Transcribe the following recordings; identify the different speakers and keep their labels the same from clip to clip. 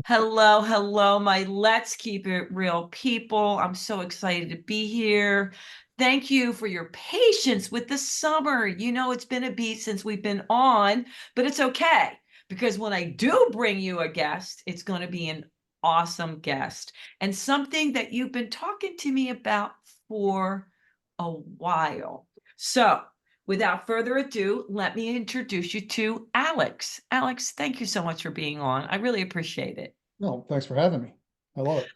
Speaker 1: Hello, hello, my Let's Keep It Real people. I'm so excited to be here. Thank you for your patience with the summer. You know, it's been a beat since we've been on, but it's okay because when I do bring you a guest, it's going to be an awesome guest and something that you've been talking to me about for a while. So, without further ado, let me introduce you to Alex. Alex, thank you so much for being on. I really appreciate it.
Speaker 2: No, thanks for having me. I love it.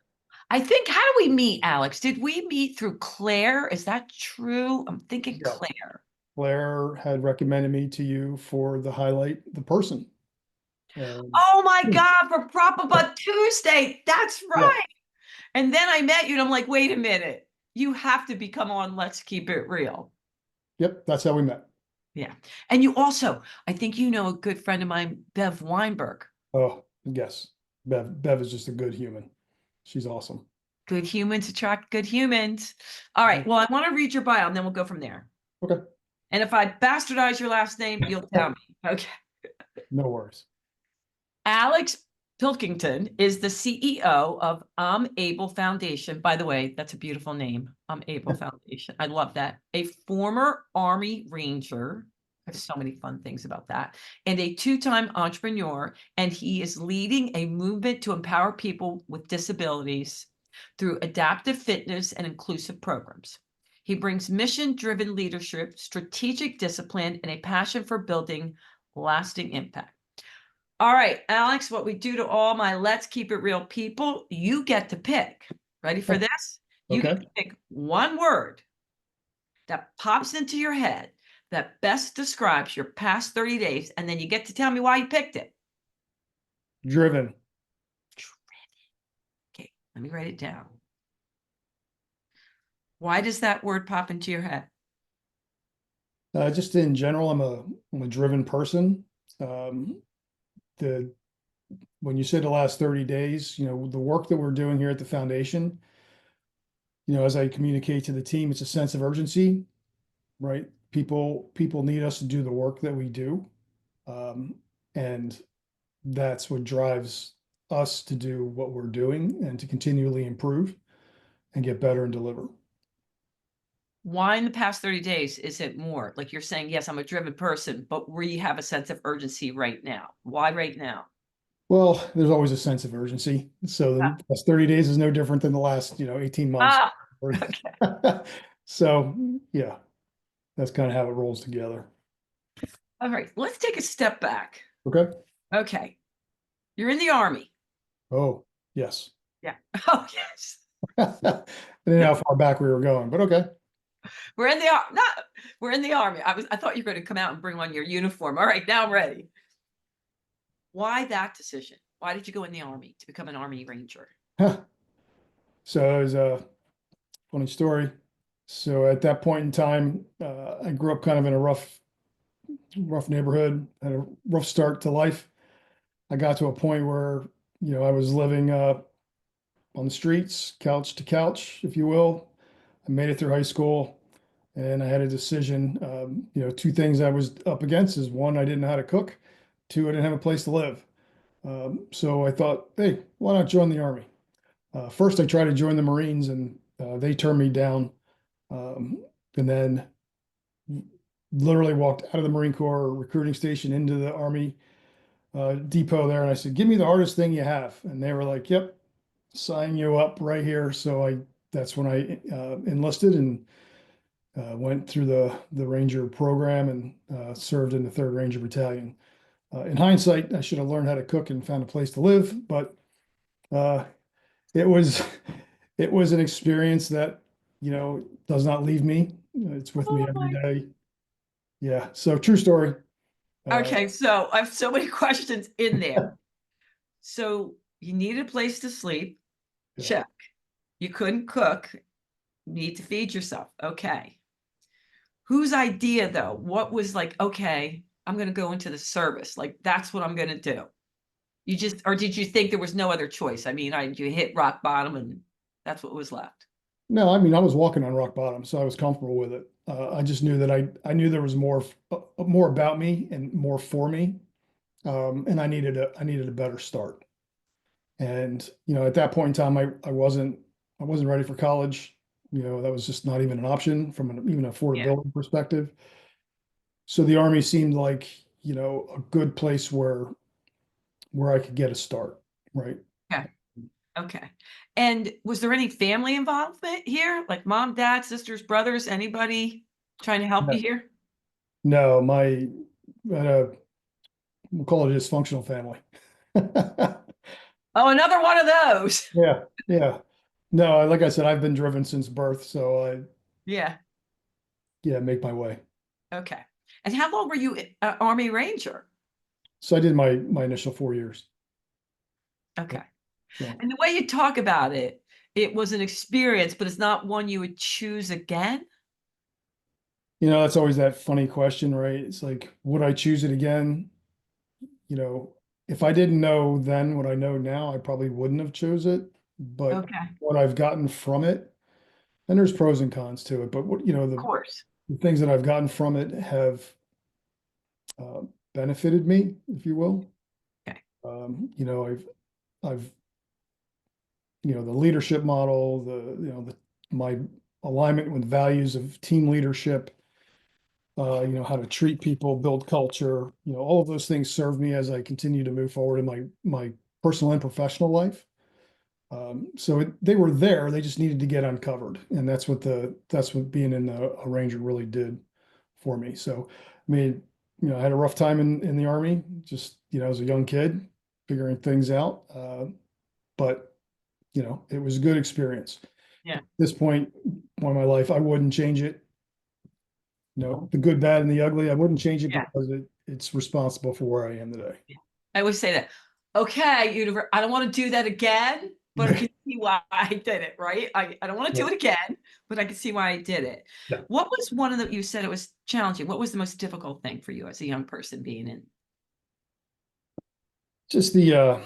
Speaker 1: I think, how do we meet, Alex? Did we meet through Claire? Is that true? I'm thinking
Speaker 2: Yeah.
Speaker 1: Claire.
Speaker 2: Claire had recommended me to you for the highlight the person. And
Speaker 1: Oh my God, for Prop Up Tuesday. That's
Speaker 2: yeah,
Speaker 1: right. And then I met you and I'm like, wait a minute. You have to become on Let's Keep It Real.
Speaker 2: yep, that's how we met.
Speaker 1: Yeah. And you also, I think you know a good friend of mine, Bev Weinberg.
Speaker 2: Oh, yes. Bev is just a good human. She's awesome.
Speaker 1: Good humans attract good humans. All right. Well, I want to read your bio and then we'll go from there.
Speaker 2: Okay.
Speaker 1: And if I bastardize your last name, you'll tell me. Okay.
Speaker 2: No worries.
Speaker 1: Alex Pilkington is the CEO of I'm Able Foundation. By the way, that's a beautiful name. I'm Able Foundation. I love that. A former Army Ranger. I have so many fun things about that. And a two-time entrepreneur. And he is leading a movement to empower people with disabilities through adaptive fitness and inclusive programs. He brings mission-driven leadership, strategic discipline, and a passion for building lasting impact. All right, Alex, what we do to all my Let's Keep It Real people, you get to pick. Ready for this? You get
Speaker 2: Okay.
Speaker 1: to pick one word that pops into your head that best describes your past 30 days, and then you get to tell me why you picked it.
Speaker 2: Driven.
Speaker 1: Okay, let me write it down. Why does that word pop into your head?
Speaker 2: Just in general, I'm a driven person. Um, the when you say the last 30 days, the work that we're doing here at the foundation, as I communicate to the team, it's a sense of urgency, right? People need us to do the work that we do. And that's what drives us to do what we're doing and to continually improve and get better and deliver.
Speaker 1: Why in the past 30 days is it more? Like you're saying, yes, I'm a driven person, but we have a sense of urgency right now. Why right now?
Speaker 2: Well, there's always a sense of urgency. So
Speaker 1: Ah,
Speaker 2: the last 30 days is no different than the last, 18 months.
Speaker 1: ah, okay.
Speaker 2: So yeah, that's kind of how it rolls together.
Speaker 1: All right, let's take a step back.
Speaker 2: Okay.
Speaker 1: Okay, you're in the Army.
Speaker 2: Oh, yes.
Speaker 1: Yeah. Oh, yes.
Speaker 2: I didn't know how far back we were going, but okay.
Speaker 1: We're in the not we're in the Army. I thought you were going to come out and bring on your uniform. All right, now I'm ready. Why that decision? Why did you go in the Army to become an Army Ranger?
Speaker 2: So it was a funny story. So at that point in time, I grew up kind of in a rough neighborhood, had a rough start to life. I got to a point where, I was living on the streets, couch to couch, if you will. I made it through high school and I had a decision. Two things I was up against is one, I didn't know how to cook. Two, I didn't have a place to live. So I thought, hey, why not join the Army? First, I tried to join the Marines and they turned me down. Um, and then literally walked out of the Marine Corps recruiting station into the Army depot there. And I said, give me the hardest thing you have. And they were like, yep, sign you up right here. So that's when I enlisted and went through the Ranger program and served in the 3rd Ranger Battalion. In hindsight, I should have learned how to cook and found a place to live, but uh, it was it was an experience that does not leave me. It's with me
Speaker 1: Oh
Speaker 2: every
Speaker 1: my.
Speaker 2: day. Yeah. So true story. Uh,
Speaker 1: Okay, so I have so many questions in there. So you need a place to sleep.
Speaker 2: yeah.
Speaker 1: Check. You couldn't cook. You need to feed yourself. Okay. Whose idea though? What was like, okay, I'm going to go into the service. Like that's what I'm going to do. You just, or did you think there was no other choice? I mean, you hit rock bottom and that's what was left.
Speaker 2: No, I mean I was walking on rock bottom, so I was comfortable with it. I just knew that I knew there was more about me and more for me, and I needed a better start. And, at that point in time, I wasn't ready for college. That was just not even an option from an even
Speaker 1: Yeah.
Speaker 2: affordability perspective. So the Army seemed like, a good place where I could get a start, right?
Speaker 1: Okay. Okay. And was there any family involvement here? Like mom, dad, sisters, brothers, anybody trying to help
Speaker 2: No,
Speaker 1: you here?
Speaker 2: no, I had a, we'll call it a dysfunctional family.
Speaker 1: Oh, another one of those.
Speaker 2: Yeah, yeah. No, like I said, I've been driven since birth, so
Speaker 1: Yeah.
Speaker 2: yeah, make my way.
Speaker 1: Okay. And how long were you Army Ranger?
Speaker 2: So I did my initial 4 years.
Speaker 1: Okay.
Speaker 2: So,
Speaker 1: And the way you talk about it, it was an experience, but it's not one you would choose again.
Speaker 2: that's always that funny question, right? It's like, would I choose it again? You know, if I didn't know then what I know now, I probably wouldn't have chose it. But
Speaker 1: Okay. Of
Speaker 2: what I've gotten from it, and there's pros and cons to it, but
Speaker 1: course.
Speaker 2: the things that I've gotten from it have uh, benefited me, if you will.
Speaker 1: Okay.
Speaker 2: I've the leadership model, my alignment with values of team leadership, how to treat people, build culture, all of those things serve me as I continue to move forward in my personal and professional life. So they were there, they just needed to get uncovered, and that's what being in a ranger really did for me. So, I mean, I had a rough time in the Army, just as a young kid, figuring things out. But it was a good experience.
Speaker 1: Yeah.
Speaker 2: At this point in my life, I wouldn't change it. The good, bad, and the ugly, I wouldn't change it
Speaker 1: Yeah.
Speaker 2: because it's responsible for where I am today.
Speaker 1: I always say that. Okay, universe, I don't want to do that again, but I can see why I did it, right? I don't want to do
Speaker 2: Yeah.
Speaker 1: it again, but I can see why I did it.
Speaker 2: Yeah.
Speaker 1: What was one of the, you said it was challenging. What was the most difficult thing for you as a young person being in?
Speaker 2: Just the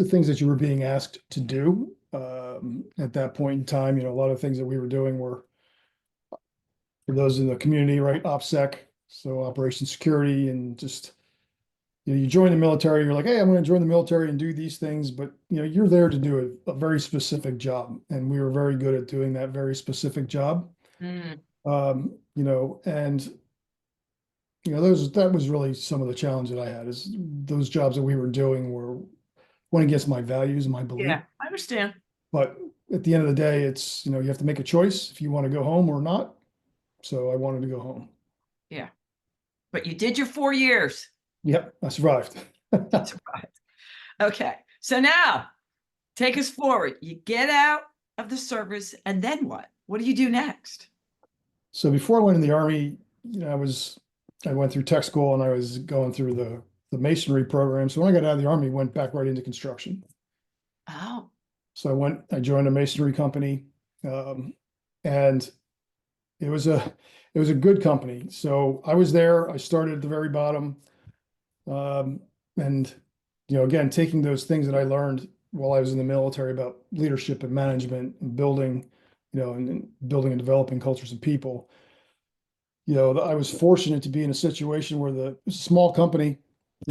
Speaker 2: things that you were being asked to do at that point in time. A lot of things that we were doing were for those in the community, right? OPSEC, so Operation Security, and just you join the military. You're like, hey, I'm going to join the military and do these things, but you're there to do a very specific job, and we were very good at doing that very specific job.
Speaker 1: Mm,
Speaker 2: And that was really some of the challenge that I had is those jobs that we were doing went against my values and my belief.
Speaker 1: yeah, I understand.
Speaker 2: But at the end of the day, it's, you have to make a choice if you want to go home or not. So I wanted to go home.
Speaker 1: Yeah, but you did your 4 years.
Speaker 2: Yep, I survived.
Speaker 1: That's right. Okay, so now take us forward. You get out of the service, and then what? What do you do next?
Speaker 2: So before I went in the Army, I went through tech school and I was going through the masonry program. So when I got out of the Army, went back right into construction.
Speaker 1: Oh,
Speaker 2: So I joined a masonry company, um, and it was a good company. So I was there. I started at the very bottom, um, and again, taking those things that I learned while I was in the military about leadership and management and building, and building and developing cultures of people. I was fortunate to be in a situation where it was a small company,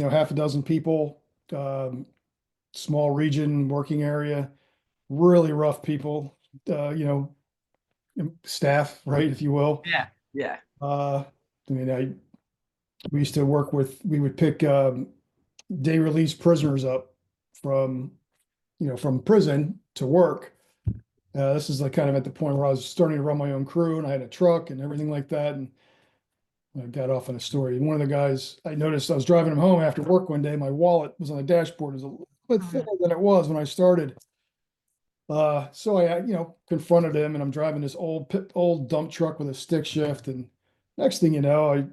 Speaker 2: half a dozen people, um, small region, working area, really rough people, staff, right, if you will.
Speaker 1: yeah, yeah.
Speaker 2: I mean, we used to we would pick day release prisoners up from, from prison to work. This is like kind of at the point where I was starting to run my own crew and I had a truck and everything like that. And I got off on a story. One of the guys, I noticed I was driving him home after work one day. My wallet was on the dashboard. It was a little bit thinner than it was when I started. So I, confronted him, and I'm driving this old dump truck with a stick shift. And next thing you know,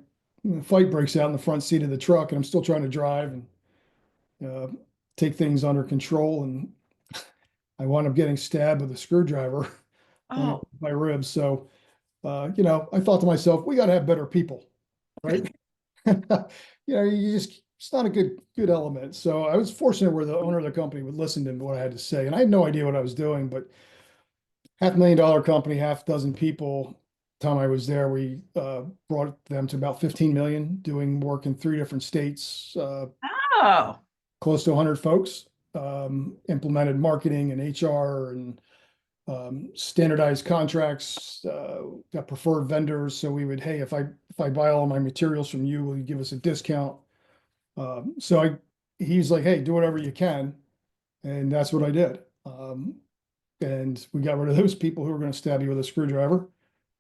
Speaker 2: a fight breaks out in the front seat of the truck, and I'm still trying to drive and uh, take things under control. And I wound up getting stabbed with a screwdriver on
Speaker 1: Oh,
Speaker 2: my ribs. So, I thought to myself, we got to have better people, right? It's not a good element. So I was fortunate where the owner of the company would listen to what I had to say. And I had no idea what I was doing, but $500,000 company, half dozen people. time I was there, we brought them to about 15 million, doing work in 3 different states,
Speaker 1: Oh,
Speaker 2: close to 100 folks, implemented marketing and HR and standardized contracts, got preferred vendors. So we would, hey, if I buy all my materials from you, will you give us a discount? He's like, hey, do whatever you can. And that's what I did. And we got rid of those people who were going to stab you with a screwdriver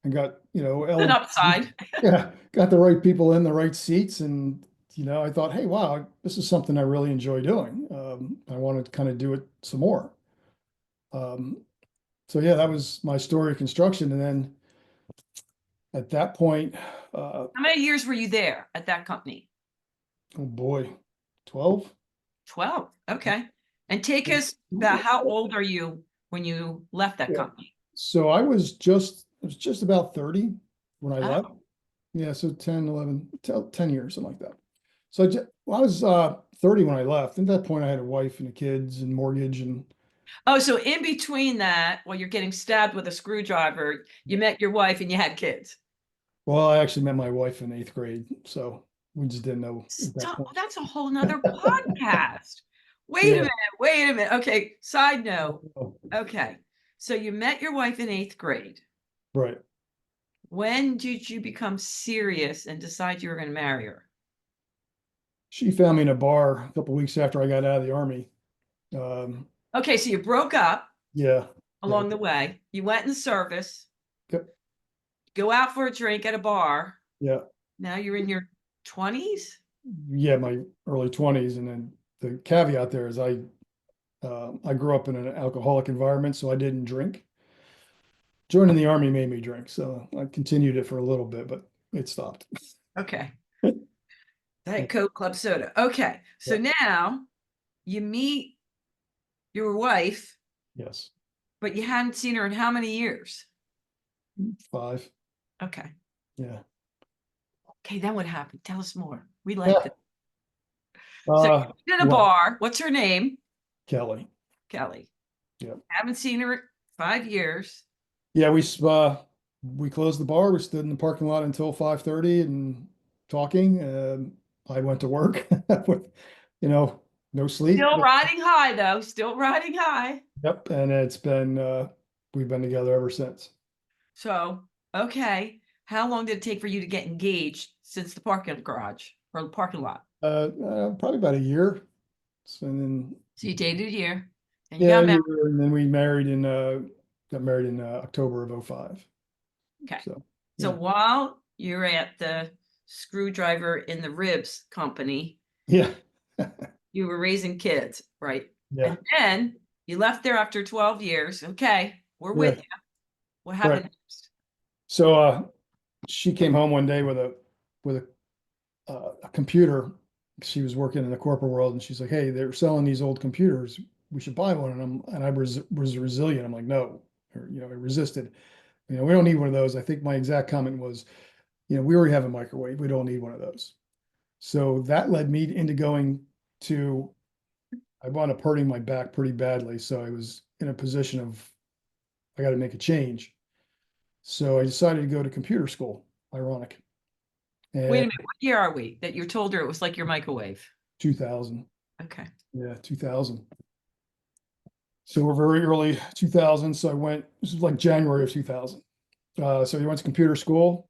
Speaker 2: and got,
Speaker 1: an upside.
Speaker 2: yeah, got the right people in the right seats. And, I thought, hey, wow, this is something I really enjoy doing. I wanted to kind of do it some more. Um, so yeah, that was my story of construction. And then at that point,
Speaker 1: How many years were you there at that company?
Speaker 2: oh boy, 12.
Speaker 1: 12. Okay. And take us about how old are you when you left that
Speaker 2: Yeah.
Speaker 1: company?
Speaker 2: So I was just about 30 when I left.
Speaker 1: Oh,
Speaker 2: Yeah, so 10, 11, 10 years, something like that. So I was 30 when I left. At that point, I had a wife and kids and mortgage and
Speaker 1: oh, so in between that, while you're getting stabbed with a screwdriver, you met your wife and you had kids.
Speaker 2: well, I actually met my wife in 8th grade, so we just didn't know at that
Speaker 1: Stop.
Speaker 2: point.
Speaker 1: That's a whole nother podcast. Wait a
Speaker 2: Yeah.
Speaker 1: minute. Wait a minute. Okay. Side note. Okay. So you met your wife in 8th grade.
Speaker 2: Right.
Speaker 1: When did you become serious and decide you were going to marry her?
Speaker 2: She found me in a bar a couple weeks after I got out of the army. Um,
Speaker 1: Okay. So you broke up
Speaker 2: yeah. Yeah.
Speaker 1: along the way. You went in the service,
Speaker 2: Yep.
Speaker 1: go out for a drink at a bar.
Speaker 2: Yeah.
Speaker 1: Now you're in your 20s.
Speaker 2: Yeah. My early 20s. And then the caveat there is I grew up in an alcoholic environment, so I didn't drink. Joining the army made me drink, so I continued it for a little bit, but it stopped.
Speaker 1: Okay. Diet Coke, club soda. Okay. So
Speaker 2: Yeah.
Speaker 1: now you meet your wife,
Speaker 2: Yes.
Speaker 1: but you hadn't seen her in how many years?
Speaker 2: 5.
Speaker 1: Okay.
Speaker 2: Yeah.
Speaker 1: Okay. Then what happened? Tell us more. We liked
Speaker 2: Yeah.
Speaker 1: it. So you're in a
Speaker 2: Well,
Speaker 1: bar. What's her name?
Speaker 2: Kelly.
Speaker 1: Kelly.
Speaker 2: Yeah.
Speaker 1: Haven't seen her in 5 years.
Speaker 2: Yeah. We closed the bar. We stood in the parking lot until 5:30 and talking. I went to work with, no sleep.
Speaker 1: Still riding high, though. Still riding high.
Speaker 2: Yep. And we've been together ever since.
Speaker 1: So, okay. How long did it take for you to get engaged since the parking garage or the parking lot?
Speaker 2: Probably about a year. So, and then,
Speaker 1: So you dated a year and you
Speaker 2: yeah,
Speaker 1: got
Speaker 2: a
Speaker 1: married.
Speaker 2: year, and then got married in October of 05.
Speaker 1: Okay.
Speaker 2: So,
Speaker 1: So
Speaker 2: yeah.
Speaker 1: while you're at the screwdriver in the ribs company,
Speaker 2: Yeah.
Speaker 1: you were raising kids, right?
Speaker 2: Yeah.
Speaker 1: And then you left there after 12 years. Okay, we're
Speaker 2: Yeah.
Speaker 1: with you. What
Speaker 2: Right.
Speaker 1: happened next?
Speaker 2: So, she came home one day with a computer. She was working in the corporate world, and she's like, "Hey, they're selling these old computers. We should buy one." And I was resilient. I'm like, "No," or, I resisted. We don't need one of those. I think my exact comment was, we already have a microwave. We don't need one of those. So that led me into going to. I wound up hurting my back pretty badly, so I was in a position of I got to make a change. So I decided to go to computer school. Ironic.
Speaker 1: Wait a
Speaker 2: And
Speaker 1: minute, what year are we that you told her it was like your microwave?
Speaker 2: 2000.
Speaker 1: Okay.
Speaker 2: Yeah, 2000. So we're very early 2000. So this was like January of 2000. So I went to computer school,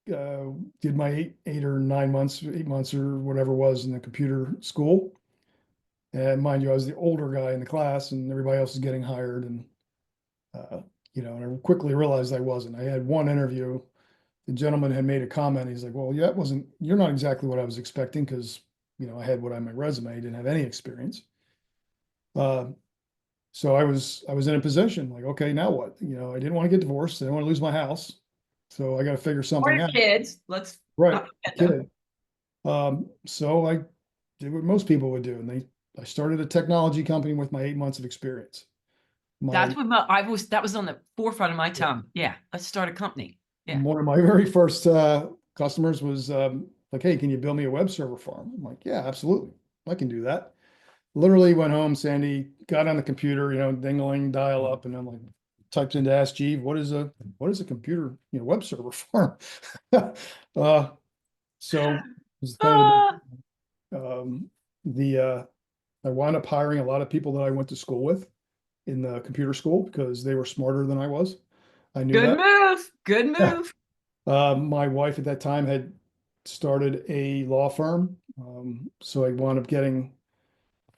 Speaker 2: did my 8 or 9 months, 8 months or whatever it was in the computer school. And mind you, I was the older guy in the class and everybody else was getting hired. Uh, and I quickly realized I wasn't. I had one interview. The gentleman had made a comment. He's like, well, yeah, you're not exactly what I was expecting because, I had what on my resume. I didn't have any experience. Uh, So I was in a position like, okay, now what? I didn't want to get divorced. I didn't want to lose my house. So I got to figure
Speaker 1: Or
Speaker 2: something
Speaker 1: your
Speaker 2: out.
Speaker 1: kids. Let's
Speaker 2: Right.
Speaker 1: not forget them.
Speaker 2: Kid. So I did what most people would do. And I started a technology company with my 8 months of experience. My
Speaker 1: That's what that was on the forefront of my tongue. Yeah, let's start a company. Yeah.
Speaker 2: One of my very first customers was like, hey, can you build me a web server farm? I'm like, yeah, absolutely. I can do that. Literally went home, Sandy, got on the computer, dingling, dial up, and I'm like, typed into Ask Jeeve, what is a computer, web server farm? Uh, so it was kind of
Speaker 1: Ah,
Speaker 2: the I wound up hiring a lot of people that I went to school with in the computer school because they were smarter than I was. I knew
Speaker 1: good
Speaker 2: that.
Speaker 1: move. Good move.
Speaker 2: My wife at that time had started a law firm. So I wound up getting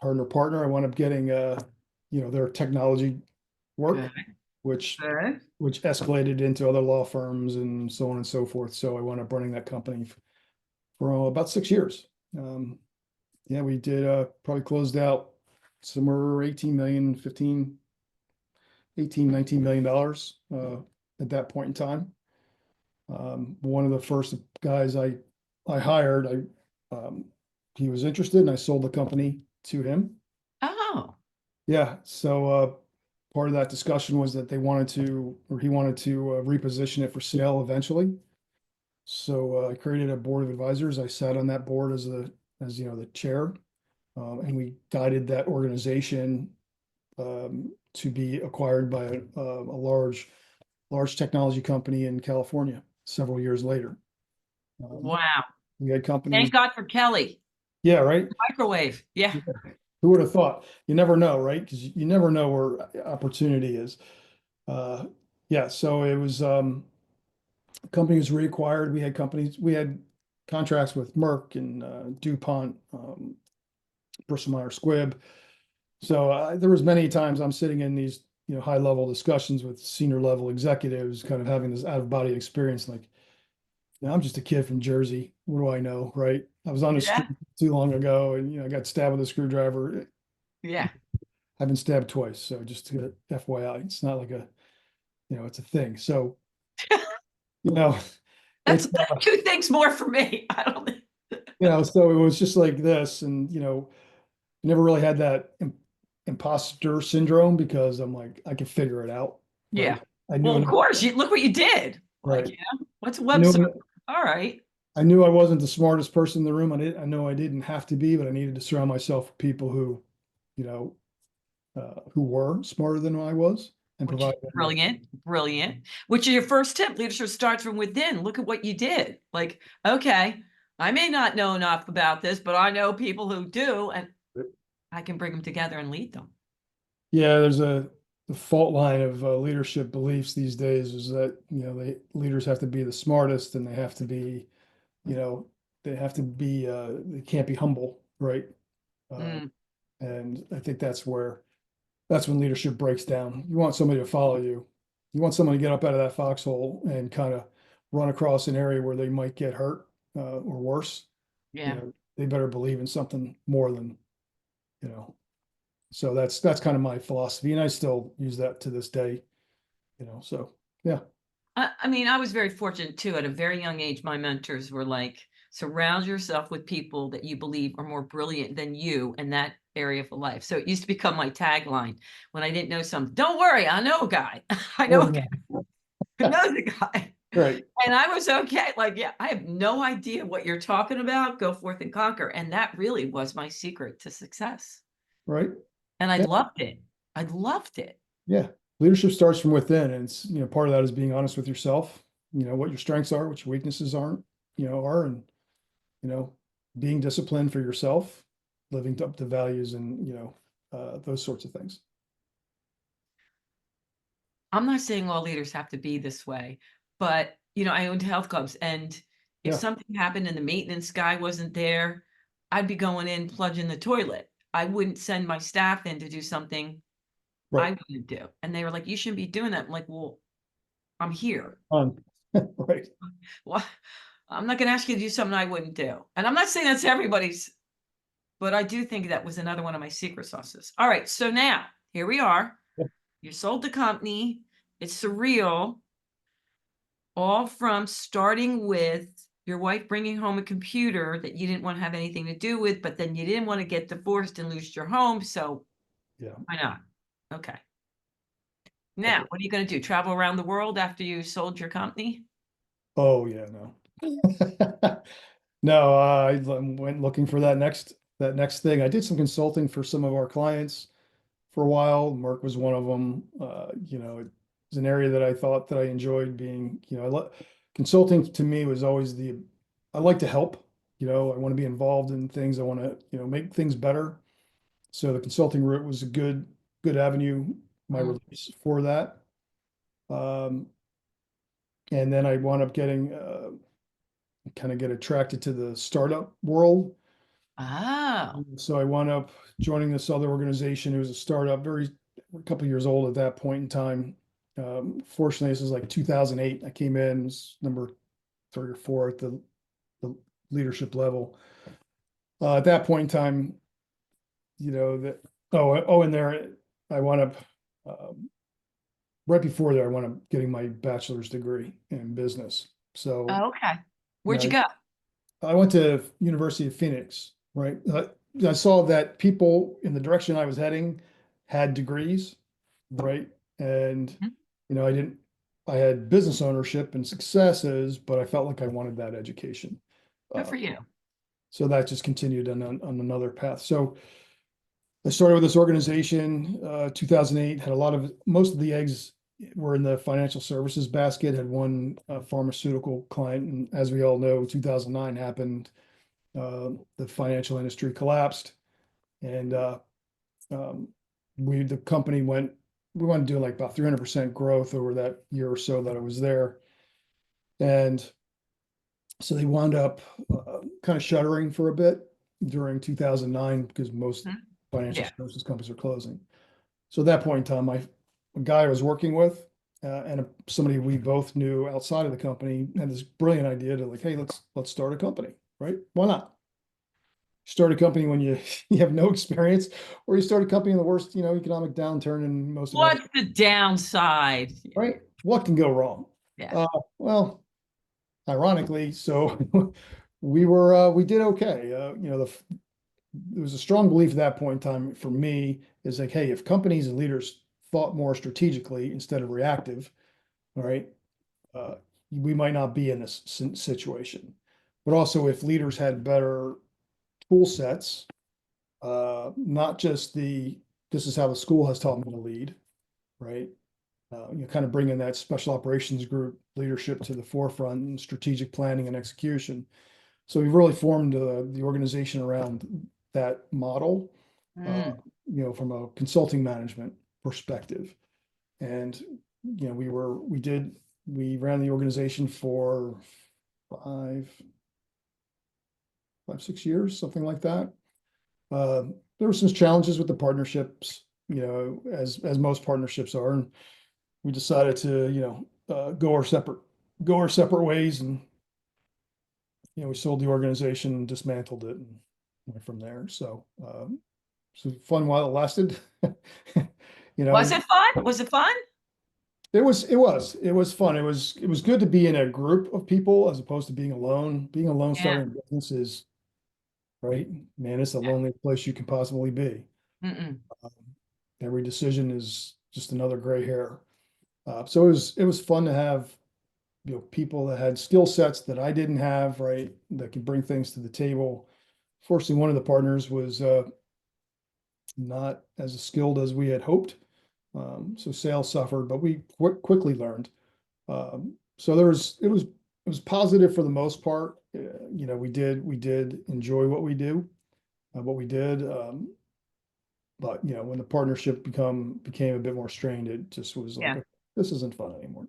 Speaker 2: her and her partner. I wound up getting, their technology
Speaker 1: Good.
Speaker 2: work, which
Speaker 1: Good.
Speaker 2: which escalated into other law firms and so on and so forth. So I wound up running that company for about 6 years. Yeah, we did probably closed out somewhere 18 million, 15, 18, $19 million at that point in time. One of the first guys I hired, he was interested and I sold the company to him.
Speaker 1: Oh,
Speaker 2: Yeah, so part of that discussion was that they wanted to, or he wanted to reposition it for sale eventually. So I created a board of advisors. I sat on that board as the chair, and we guided that organization to be acquired by a large technology company in California several years later. Um,
Speaker 1: wow.
Speaker 2: we had companies,
Speaker 1: Thank God for Kelly.
Speaker 2: yeah, right.
Speaker 1: Microwave. Yeah.
Speaker 2: Who would have thought? You never know, right? Because you never know where opportunity is. Uh, yeah, so it was companies reacquired. We had contracts with Merck and DuPont, Bristol Myers Squibb. So there was many times I'm sitting in these high level discussions with senior level executives, kind of having this out of body experience, like, I'm just a kid from Jersey. What do I know, right? I was on the street
Speaker 1: Yeah.
Speaker 2: too long ago, and I got stabbed with a screwdriver.
Speaker 1: Yeah.
Speaker 2: I've been stabbed twice, so just to get FYI, it's not like it's a thing. So you know,
Speaker 1: That's
Speaker 2: it's
Speaker 1: two things more for me. I don't think.
Speaker 2: so it was just like this, and never really had that imposter syndrome because I'm like I can figure it out, right?
Speaker 1: Yeah.
Speaker 2: I knew
Speaker 1: Well, of
Speaker 2: enough,
Speaker 1: course, you look what you did. Like,
Speaker 2: right?
Speaker 1: yeah, what's a
Speaker 2: I
Speaker 1: web server?
Speaker 2: knew
Speaker 1: All right.
Speaker 2: I knew I wasn't the smartest person in the room. I know I didn't have to be, but I needed to surround myself with people you know, who were smarter than I was and
Speaker 1: Which is
Speaker 2: provide them with.
Speaker 1: brilliant, brilliant. Which is your first tip. Leadership starts from within. Look at what you did. Like, okay, I may not know enough about this, but I know people who do, and I can bring them together and lead them.
Speaker 2: Yeah, there's the fault line of leadership beliefs these days is that leaders have to be the smartest and they have to be you know they can't be humble, right? Uh,
Speaker 1: Mm,
Speaker 2: and I think that's when leadership breaks down. You want somebody to follow you. You want someone to get up out of that foxhole and kind of run across an area where they might get hurt or worse.
Speaker 1: yeah.
Speaker 2: They better believe in something more than you know. So that's kind of my philosophy, and I still use that to this day. So yeah,
Speaker 1: I mean, I was very fortunate too. At a very young age, my mentors were like, surround yourself with people that you believe are more brilliant than you in that area of life. So it used to become my tagline when I didn't know something. Don't worry, I know a guy. I know a guy
Speaker 2: oh
Speaker 1: who
Speaker 2: yeah,
Speaker 1: knows a guy.
Speaker 2: right,
Speaker 1: And I was okay. Like, yeah, I have no idea what you're talking about. Go forth and conquer. And that really was my secret to success.
Speaker 2: right,
Speaker 1: And I
Speaker 2: yeah,
Speaker 1: loved it. I loved it.
Speaker 2: yeah. Leadership starts from within, and it's part of that is being honest with yourself. What your strengths are, what your weaknesses are, and you know, being disciplined for yourself, living up to values and, those sorts of things.
Speaker 1: I'm not saying all leaders have to be this way, but I owned health clubs, and if
Speaker 2: Yeah,
Speaker 1: something happened and the maintenance guy wasn't there, I'd be going in plunging the toilet. I wouldn't send my staff in to do something I
Speaker 2: right.
Speaker 1: wouldn't do. And they were like, you shouldn't be doing that. I'm like, well, I'm here.
Speaker 2: On, right.
Speaker 1: Well, I'm not going to ask you to do something I wouldn't do. And I'm not saying that's everybody's, but I do think that was another one of my secret sauces. All right. So now here we are.
Speaker 2: Yeah,
Speaker 1: You sold the company. It's surreal. All from starting with your wife bringing home a computer that you didn't want to have anything to do with, but then you didn't want to get divorced and lose your home. So
Speaker 2: yeah.
Speaker 1: why not? Okay.
Speaker 2: I
Speaker 1: Now,
Speaker 2: did.
Speaker 1: what are you going to do? Travel around the world after you sold your company?
Speaker 2: Oh yeah, no. No, I went looking for that next thing. I did some consulting for some of our clients for a while. Merck was one of them. was an area that I thought that I enjoyed being, consulting to me was always I like to help, I want to be involved in things. I want to, make things better. So the consulting route was a good avenue, my
Speaker 1: Mm.
Speaker 2: release for that. Um, and then I wound up getting, kind of get attracted to the startup world.
Speaker 1: Oh,
Speaker 2: So I wound up joining this other organization. It was a startup, a couple of years old at that point in time. Fortunately, this is like 2008. I came in, was number 3 or 4 at the leadership level. At that point in time, that, and there, I wound up, right before there, I wound up getting my bachelor's degree in business. So,
Speaker 1: okay.
Speaker 2: you
Speaker 1: Where'd you
Speaker 2: know,
Speaker 1: go?
Speaker 2: I went to University of Phoenix, right? I saw that people in the direction I was heading had degrees, right? And,
Speaker 1: Mhm.
Speaker 2: I didn't, I had business ownership and successes, but I felt like I wanted that education.
Speaker 1: Good
Speaker 2: Uh,
Speaker 1: for you.
Speaker 2: so that just continued on another path. So I started with this organization, 2008, had most of the eggs were in the financial services basket, had one pharmaceutical client. And as we all know, 2009 happened, the financial industry collapsed, and um, the company we went to do like about 300% growth over that year or so that I was there. And so they wound up kind of shuttering for a bit during 2009 because most
Speaker 1: Mhm.
Speaker 2: financial
Speaker 1: Yeah.
Speaker 2: services companies are closing. So at that point in time, a guy I was working with, somebody we both knew outside of the company had this brilliant idea to like, hey, let's start a company, right? Why not? Start a company when you you have no experience, or you start a company in the worst, economic downturn in most America,
Speaker 1: What's the downside?
Speaker 2: right? What can go wrong?
Speaker 1: Yeah.
Speaker 2: Uh, well, ironically, so we did okay. There was a strong belief at that point in time for me is like, hey, if companies and leaders thought more strategically instead of reactive, all right, uh, we might not be in this situation. But also, if leaders had better tool sets, not just this is how the school has taught me to lead, right? Kind of bringing that special operations group leadership to the forefront and strategic planning and execution. So we've really formed the organization around that model, uh,
Speaker 1: Mm.
Speaker 2: from a consulting management perspective. And, we ran the organization for five, 6 years, something like that. Uh, there were some challenges with the partnerships, as most partnerships are, and we decided to, go our separate ways, and we sold the organization and dismantled it and went from there. So fun while it lasted.
Speaker 1: Was
Speaker 2: And
Speaker 1: it fun? Was it fun?
Speaker 2: it was fun. It was good to be in a group of people as opposed to being alone. Being alone
Speaker 1: Yeah.
Speaker 2: starting a business is, right, man, it's the loneliest place you can possibly be.
Speaker 1: Mm-mm.
Speaker 2: Um, every decision is just another gray hair. So it was fun to have, people that had skill sets that I didn't have, right, that could bring things to the table. Fortunately, one of the partners was not as skilled as we had hoped. So sales suffered, but we quickly learned. So it was positive for the most part. We did enjoy what we did. But when the partnership became a bit more strained, it just was like,
Speaker 1: Yeah.
Speaker 2: okay, this isn't fun anymore.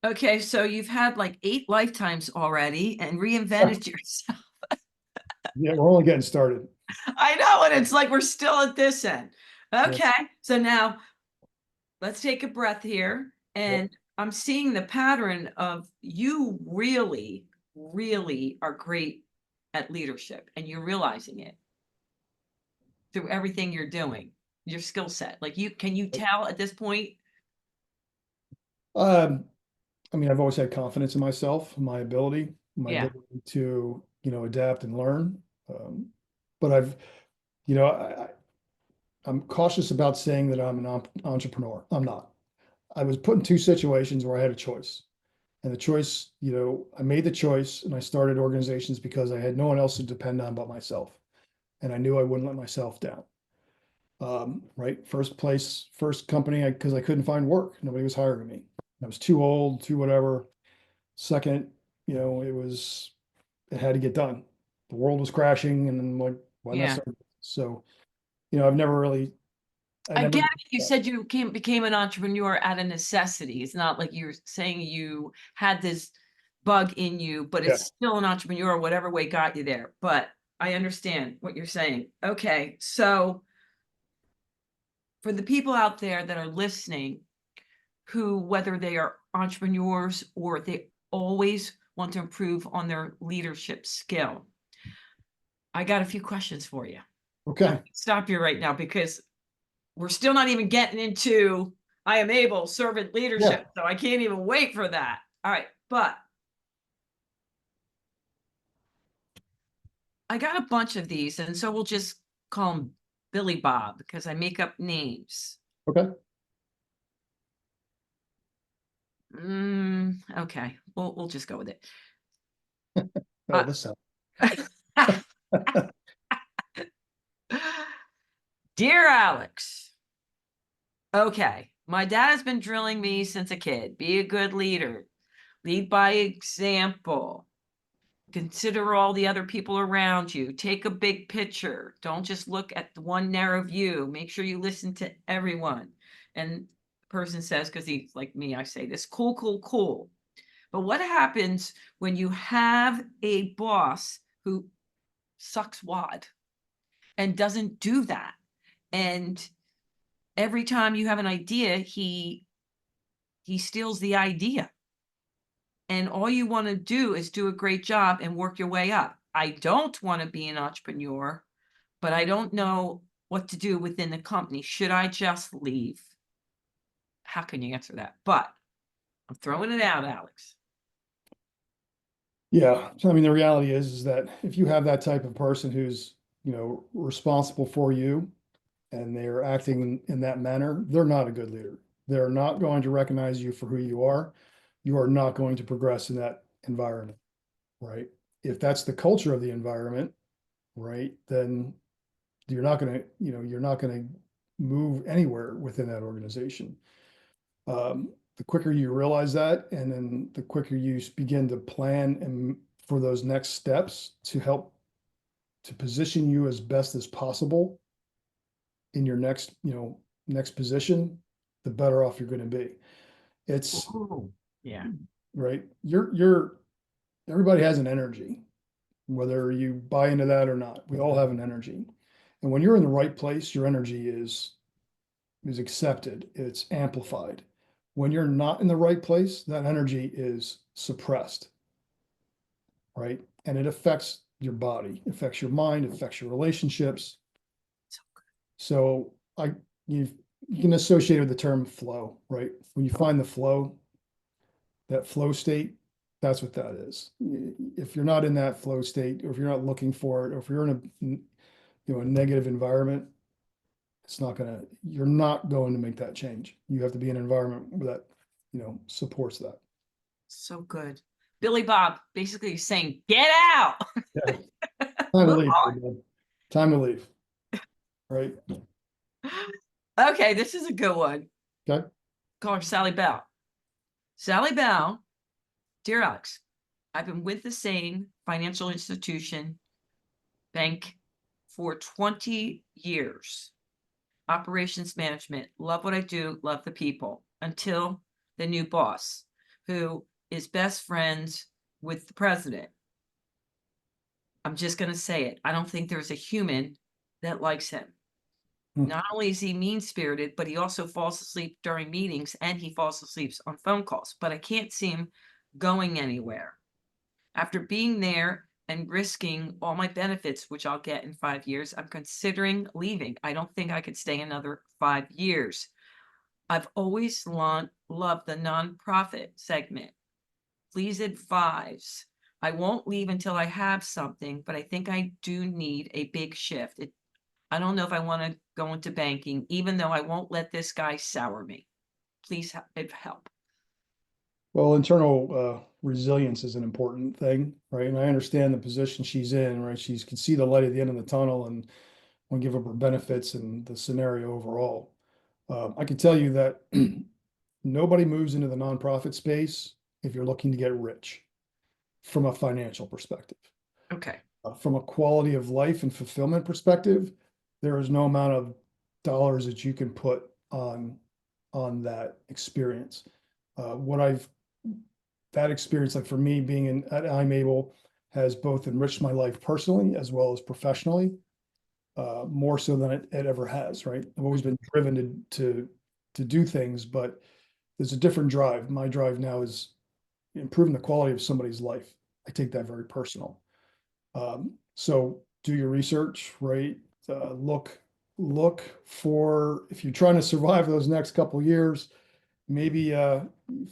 Speaker 1: Okay, so you've had like 8 lifetimes already and reinvented yourself.
Speaker 2: Yeah, we're only getting started.
Speaker 1: I know, and it's like we're still at this end.
Speaker 2: Yep,
Speaker 1: Okay, so now let's take a breath here.
Speaker 2: yep.
Speaker 1: And I'm seeing the pattern of you really, really are great at leadership, and you're realizing it through everything you're doing, your skill set. Like can you tell at this point?
Speaker 2: Um, I mean, I've always had confidence in myself, my
Speaker 1: Yeah,
Speaker 2: ability to, adapt and learn. Um, but I'm cautious about saying that I'm an entrepreneur. I'm not. I was put in two situations where I had a choice. And the choice, I made the choice and I started organizations because I had no one else to depend on but myself. And I knew I wouldn't let myself down. Right, first place, first company, because I couldn't find work. Nobody was hiring me. I was too old, too whatever. Second, it had to get done. The world was crashing, and then like, why not
Speaker 1: Yeah.
Speaker 2: start? So, I've never really, I
Speaker 1: I
Speaker 2: never,
Speaker 1: get it. You said you became an entrepreneur out of necessity. It's not like you're saying you had this bug in you, but
Speaker 2: yeah,
Speaker 1: it's still an entrepreneur, whatever way got you there. But I understand what you're saying. Okay. So for the people out there that are listening, who, whether they are entrepreneurs or they always want to improve on their leadership skill, I got a few questions for you. I'm
Speaker 2: okay,
Speaker 1: gonna stop you right now because we're still not even getting into I am able servant
Speaker 2: yeah,
Speaker 1: leadership. So I can't even wait for that. All right. But I got a bunch of these. And so we'll just call him Billy Bob because I make up names.
Speaker 2: okay.
Speaker 1: Okay. We'll just go with it.
Speaker 2: Oh,
Speaker 1: Uh,
Speaker 2: this sounds.
Speaker 1: Dear Alex, okay. My dad has been drilling me since a kid. Be a good leader. Lead by example. Consider all the other people around you. Take a big picture. Don't just look at the one narrow view. Make sure you listen to everyone. And the person says, because he's like me, I say this cool, cool, cool. But what happens when you have a boss who sucks wad and doesn't do that? And every time you have an idea, he steals the idea. And all you want to do is do a great job and work your way up. I don't want to be an entrepreneur, but I don't know what to do within the company. Should I just leave? How can you answer that? But I'm throwing it out, Alex.
Speaker 2: Yeah, so I mean, the reality is that if you have that type of person who's, responsible for you and they're acting in that manner, they're not a good leader. They're not going to recognize you for who you are. You are not going to progress in that environment, right? If that's the culture of the environment, right, then you're not going to move anywhere within that organization. The quicker you realize that, and then the quicker you begin to plan and for those next steps to help to position you as best as possible in your next position, the better off you're going to be. It's
Speaker 1: Ooh. Yeah.
Speaker 2: right. Everybody has an energy, whether you buy into that or not. We all have an energy. And when you're in the right place, your energy is accepted, it's amplified. When you're not in the right place, that energy is suppressed, right? And it affects your body, affects your mind, affects your relationships. So you you can associate with the term flow, right? When you find the flow, that flow state, that's what that is. If you're not in that flow state, or if you're not looking for it, or if you're in a negative environment, you're not going to make that change. You have to be in an environment that, supports that.
Speaker 1: So good. Billy Bob basically saying, get out.
Speaker 2: Yeah. Time to
Speaker 1: Move
Speaker 2: leave, everybody. Time to leave, right?
Speaker 1: on. Okay, this is a good one.
Speaker 2: Okay,
Speaker 1: Call her Sally Bell. Sally Bell, dear Alex, I've been with the same financial institution, bank for 20 years. Operations management. Love what I do, love the people until the new boss, who is best friends with the president. I'm just going to say it. I don't think there's a human that likes him.
Speaker 2: hmm.
Speaker 1: Not only is he mean spirited, but he also falls asleep during meetings and he falls asleep on phone calls. But I can't see him going anywhere. After being there and risking all my benefits, which I'll get in 5 years, I'm considering leaving. I don't think I could stay another 5 years. I've always loved the nonprofit segment. Please advise. I won't leave until I have something, but I think I do need a big shift. I don't know if I want to go into banking, even though I won't let this guy sour me. Please help.
Speaker 2: Well, internal resilience is an important thing, right? And I understand the position she's in, right? She can see the light at the end of the tunnel, and want to give up her benefits and the scenario overall. I can tell you that nobody moves into the nonprofit space if you're looking to get rich from a financial perspective.
Speaker 1: Okay.
Speaker 2: From a quality of life and fulfillment perspective, there is no amount of dollars that you can put on that experience. What I've that experience, like for me, being at I'm Able, has both enriched my life personally as well as professionally, more so than it ever has. Right, I've always been driven to do things, but there's a different drive. My drive now is improving the quality of somebody's life. I take that very personal. So do your research, right? Look for, if you're trying to survive those next couple of years, maybe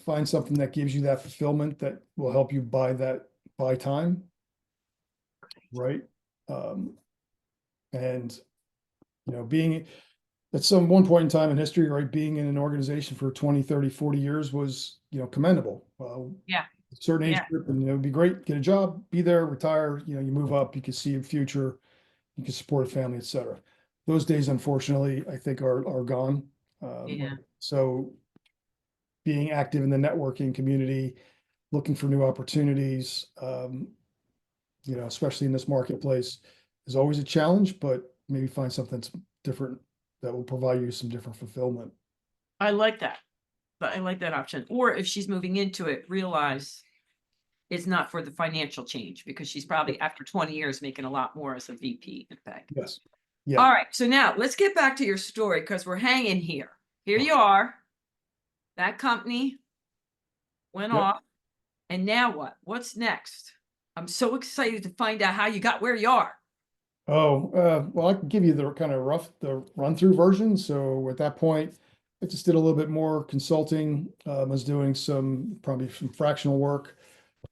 Speaker 2: find something that gives you that fulfillment that will help you buy time, right? Um, and being at some one point in time in history, right, being in an organization for 20, 30, 40 years was, commendable.
Speaker 1: Yeah.
Speaker 2: Certain age
Speaker 1: Yeah.
Speaker 2: group, and it'd be great, get a job, be there, retire, you move up, you can see a future, you can support a family, etc. Those days, unfortunately, I think are gone.
Speaker 1: Yeah.
Speaker 2: So being active in the networking community, looking for new opportunities, especially in this marketplace, is always a challenge, but maybe find something that's different that will provide you some different fulfillment.
Speaker 1: I like that. But I like that option. Or if she's moving into it, realize it's not for the financial change because she's probably after 20 years making a lot more as a VP in fact.
Speaker 2: Yes. Yeah.
Speaker 1: All right. So now let's get back to your story because we're hanging here. Here you are. That company went
Speaker 2: Yep.
Speaker 1: off. And now what? What's next? I'm so excited to find out how you got where you are.
Speaker 2: Oh, well, I can give you the kind of the run through version. So at that point, I just did a little bit more consulting. I was doing probably some fractional work.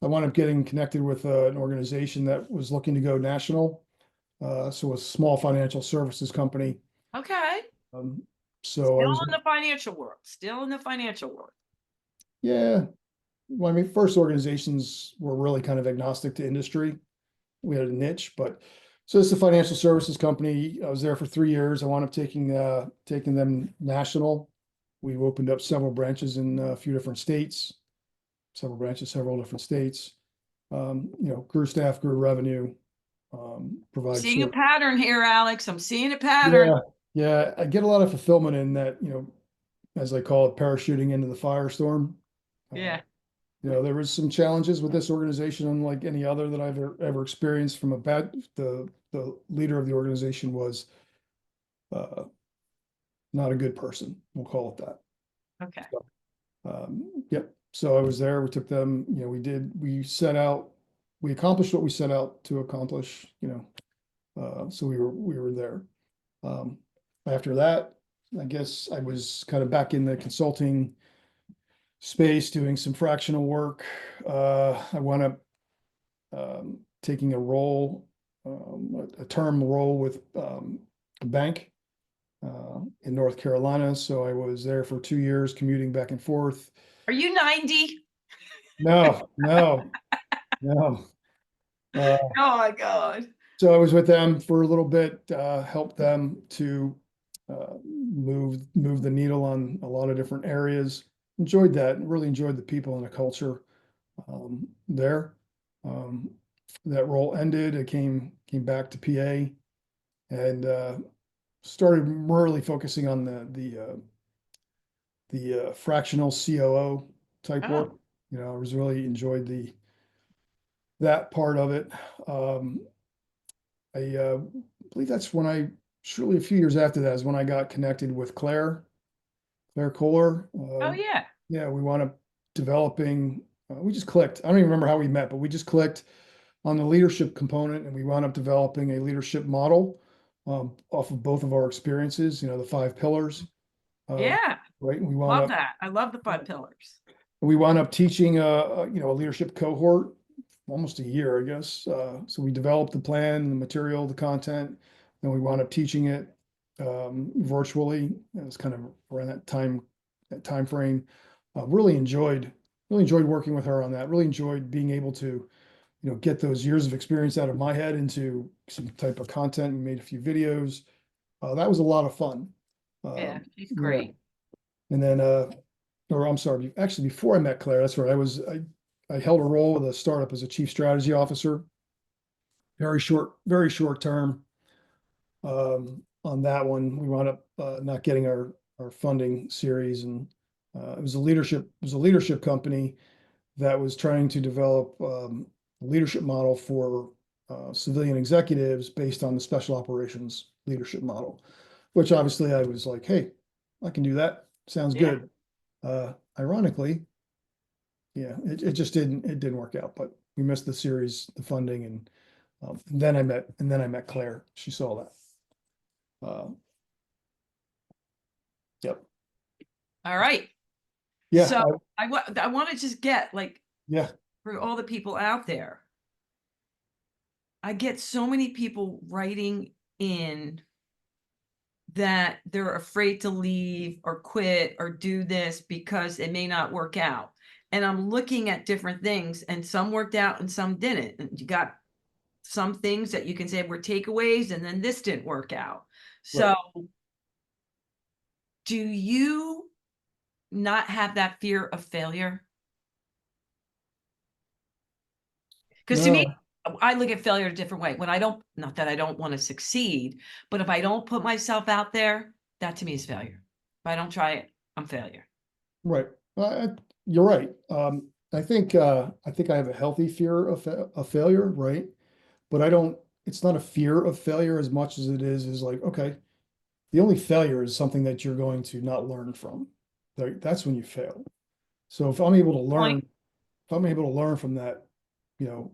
Speaker 2: I wound up getting connected with an organization that was looking to go national. So a small financial services company.
Speaker 1: Okay.
Speaker 2: Um, so I
Speaker 1: Still
Speaker 2: was,
Speaker 1: in the financial world. Still in the financial world.
Speaker 2: yeah. Well, I mean, first organizations were really kind of agnostic to industry. We had a niche, but so it's a financial services company. I was there for 3 years. I wound up taking them national. We've opened up several branches in a few different states, several different states. Grew staff, grew revenue, provide
Speaker 1: Seeing a
Speaker 2: service.
Speaker 1: pattern here, Alex. I'm seeing a pattern.
Speaker 2: Yeah, yeah. I get a lot of fulfillment in that, as I call it, parachuting into the firestorm. Uh,
Speaker 1: Yeah.
Speaker 2: there was some challenges with this organization, unlike any other that I've ever experienced. The leader of the organization was uh, not a good person. We'll call it that.
Speaker 1: Okay.
Speaker 2: Yep. So I was there. We took them. We accomplished what we set out to accomplish. So we were there. Um, After that, I guess I was kind of back in the consulting space doing some fractional work. I wound up taking a term role with a bank in North Carolina. So I was there for 2 years, commuting back and forth.
Speaker 1: Are you 90?
Speaker 2: No, no, no. Uh,
Speaker 1: Oh my God.
Speaker 2: so I was with them for a little bit, helped them to move the needle on a lot of different areas. Enjoyed that, really enjoyed the people and the culture there. Um, that role ended. I came back to PA and started really focusing on the fractional COO type work.
Speaker 1: Oh,
Speaker 2: I was really enjoyed that part of it. I believe that's when surely a few years after that is when I got connected with Claire Kohler.
Speaker 1: oh yeah.
Speaker 2: Yeah, we wound up developing, we just clicked. I don't even remember how we met, but we just clicked on the leadership component and we wound up developing a leadership model off of both of our experiences, the 5 pillars.
Speaker 1: Yeah.
Speaker 2: Right. And
Speaker 1: Love that. I love the 5 pillars.
Speaker 2: we wound up teaching a leadership cohort almost a year, I guess. So we developed the plan, the material, the content, then we wound up teaching it virtually. It was kind of around that time frame. Really enjoyed working with her on that. Really enjoyed being able to get those years of experience out of my head into some type of content and made a few videos. That was a lot of fun.
Speaker 1: Yeah, she's
Speaker 2: Yeah.
Speaker 1: great.
Speaker 2: And then, or I'm sorry, actually before I met Claire, that's right. I held a role with a startup as a chief strategy officer. Very short term. On that one, we wound up not getting our funding series, and it was a leadership company that was trying to develop a leadership model for civilian executives based on the special operations leadership model, which obviously I was like, hey, I can do that. Sounds
Speaker 1: Yeah.
Speaker 2: good. Ironically, yeah, it just didn't work out, but we missed the series, the funding, and then I met Claire. She saw that. Yep.
Speaker 1: All right.
Speaker 2: Yeah.
Speaker 1: So I want to just get like
Speaker 2: Yeah.
Speaker 1: for all the people out there. I get so many people writing in that they're afraid to leave or quit or do this because it may not work out. And I'm looking at different things, and some worked out and some didn't. And you got some things that you can say were takeaways, and then this didn't work out.
Speaker 2: Right.
Speaker 1: So, do you not have that fear of failure? Because to me,
Speaker 2: No.
Speaker 1: I look at failure a different way. When I don't, not that I don't want to succeed, but if I don't put myself out there, that to me is failure. If I don't try it, I'm failure.
Speaker 2: Right. You're right. I think I have a healthy fear of failure, right? But I don't, it's not a fear of failure as much as it is like, okay, the only failure is something that you're going to not learn from. Like, that's when you fail. So if I'm able to learn,
Speaker 1: Point.
Speaker 2: if I'm able to learn from that,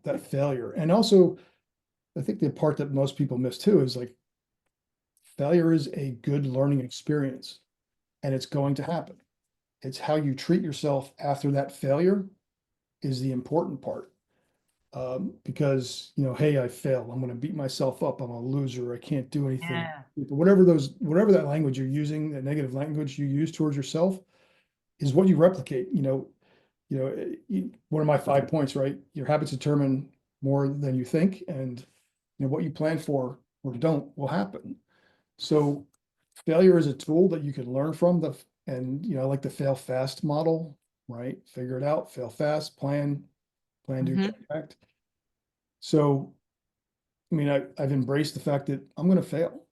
Speaker 2: that failure. And also, I think the part that most people miss too is like failure is a good learning experience, and it's going to happen. It's how you treat yourself after that failure is the important part. Because, hey, I failed. I'm going to beat myself up. I'm a loser. I can't do anything.
Speaker 1: Yeah.
Speaker 2: Whatever that language you're using, that negative language you use towards yourself is what you replicate. One of my 5 points, right? Your habits determine more than you think, and what you plan for or don't will happen. So failure is a tool that you can learn from and I like the fail fast model, right? Figure it out, fail fast, plan, do,
Speaker 1: Hmm.
Speaker 2: check, act. So, I mean, I've embraced the fact that I'm going to fail.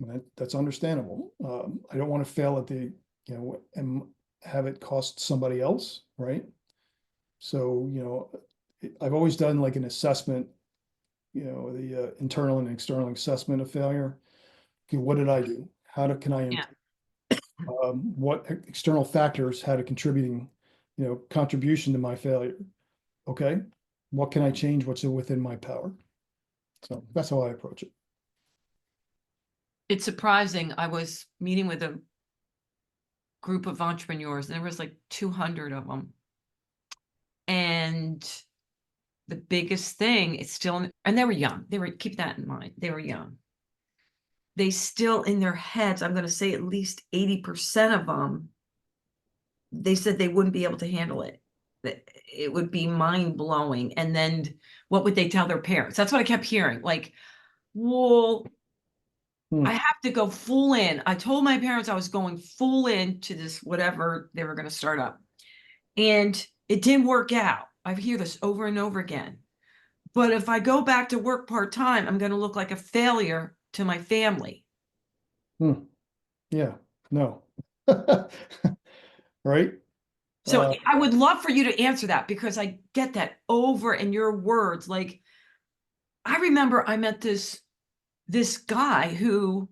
Speaker 2: And that's understandable. I don't want to fail at and have it cost somebody else, right? So, I've always done like an assessment, the internal and external assessment of failure. Okay, what did I do? Can I
Speaker 1: Yeah.
Speaker 2: improve? What external factors had a contribution to my failure? Okay, what can I change? What's within my power? So that's how I approach it.
Speaker 1: It's surprising. I was meeting with a group of entrepreneurs, and there was like 200 of them. And the biggest thing is still, and they were young. Keep that in mind. They were young. They still in their heads, I'm going to say at least 80% of them, they said they wouldn't be able to handle it. That it would be mind blowing. And then what would they tell their parents? That's what I kept hearing. Like, well, I
Speaker 2: Hmm.
Speaker 1: have to go full in. I told my parents I was going full in to this whatever they were going to start up. And it didn't work out. I hear this over and over again. But if I go back to work part time, I'm going to look like a failure to my family.
Speaker 2: Hmm. Yeah, no. Right?
Speaker 1: So
Speaker 2: Uh,
Speaker 1: I would love for you to answer that because I get that over in your words. Like I remember I met this guy who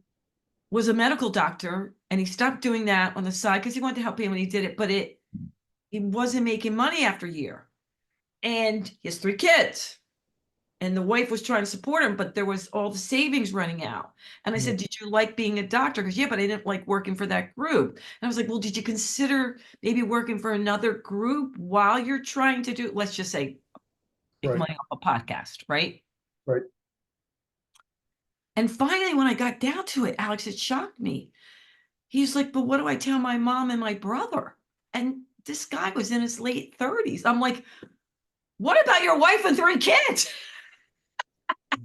Speaker 1: was a medical doctor and he stopped doing that on the side because he wanted to help people and he did it, but he wasn't making money after a year. And he has 3 kids. And the wife was trying to support him, but there was all the savings running out. And I
Speaker 2: yeah,
Speaker 1: said, "Did you like being a doctor?" Because, yeah, but I didn't like working for that group. And I was like, "Well, did you consider maybe working for another group while you're trying to do, let's just say, make
Speaker 2: right,
Speaker 1: money off a podcast, right?"
Speaker 2: right.
Speaker 1: And finally, when I got down to it, Alex, it shocked me. He's like, "But what do I tell my mom and my brother?" And this guy was in his late 30s. I'm like, What about your wife and 3 kids?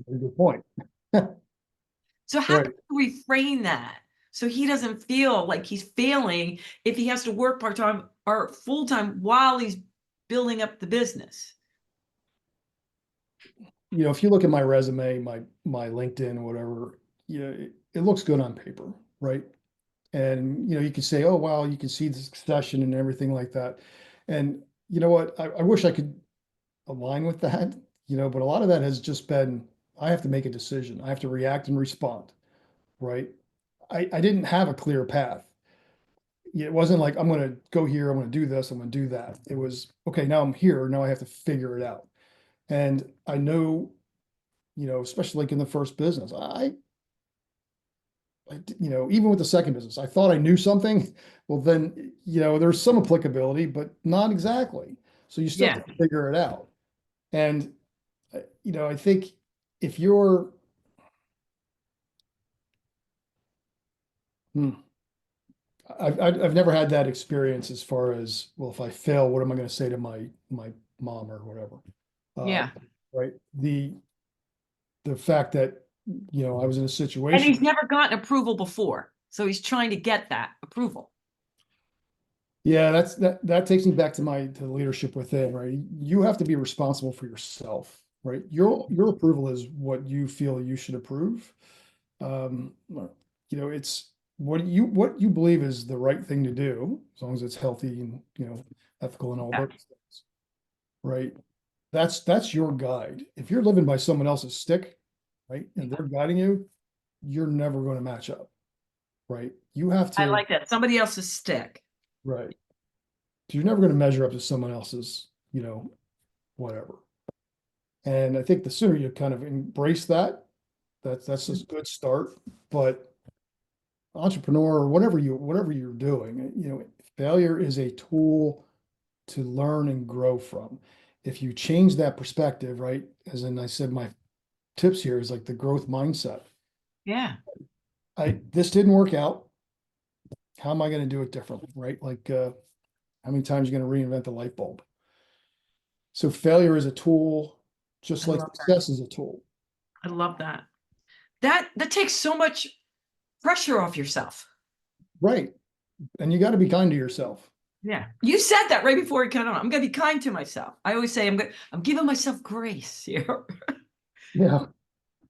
Speaker 2: Very good point.
Speaker 1: So how
Speaker 2: Right.
Speaker 1: can you reframe that so he doesn't feel like he's failing if he has to work part-time or full-time while he's building up the business?
Speaker 2: If you look at my resume, my LinkedIn, whatever, it looks good on paper, right? And you can say, oh wow, you can see the succession and everything like that. And you know what? I wish I could align with that, but a lot of that has just been, I have to make a decision. I have to react and respond, right? I didn't have a clear path. It wasn't like I'm gonna go here, I'm gonna do this, I'm gonna do that. It was, okay, now I'm here, now I have to figure it out. And I know, especially like in the first business, even with the second business, I thought I knew something. Well, then, there's some applicability, but not exactly. So you still have
Speaker 1: Yeah,
Speaker 2: to figure it out. And, I think if you're, hmm, I've never had that experience as far as, well, if I fail, what am I going to say to my mom or whatever? Uh,
Speaker 1: yeah.
Speaker 2: right. The fact that, I was in a
Speaker 1: And
Speaker 2: situation.
Speaker 1: he's never gotten approval before. So he's trying to get that approval.
Speaker 2: Yeah, that takes me back to the leadership within, right? You have to be responsible for yourself, right? Your approval is what you feel you should approve. It's what you believe is the right thing to do, as long as it's healthy and ethical and all
Speaker 1: Yeah,
Speaker 2: those things, right? That's your guide. If you're living by someone else's stick, right, and they're guiding you, you're never going to match up, right? You have
Speaker 1: I
Speaker 2: to,
Speaker 1: like that. Somebody else's stick.
Speaker 2: right? You're never going to measure up to someone else's, whatever. And I think the sooner you kind of embrace that, that's a good start. But entrepreneur, or whatever you're doing, failure is a tool to learn and grow from. If you change that perspective, right? As in I said, my tips here is like the growth mindset.
Speaker 1: Yeah,
Speaker 2: This didn't work out. How am I going to do it differently? Right? Like how many times are you going to reinvent the light bulb? So failure is a tool, just
Speaker 1: I
Speaker 2: like
Speaker 1: love that.
Speaker 2: success is a tool.
Speaker 1: I love that. That takes so much pressure off yourself.
Speaker 2: Right. And you got to be kind to yourself.
Speaker 1: Yeah. You said that right before we cut on. I'm gonna be kind to myself. I always say I'm giving myself grace here.
Speaker 2: Yeah.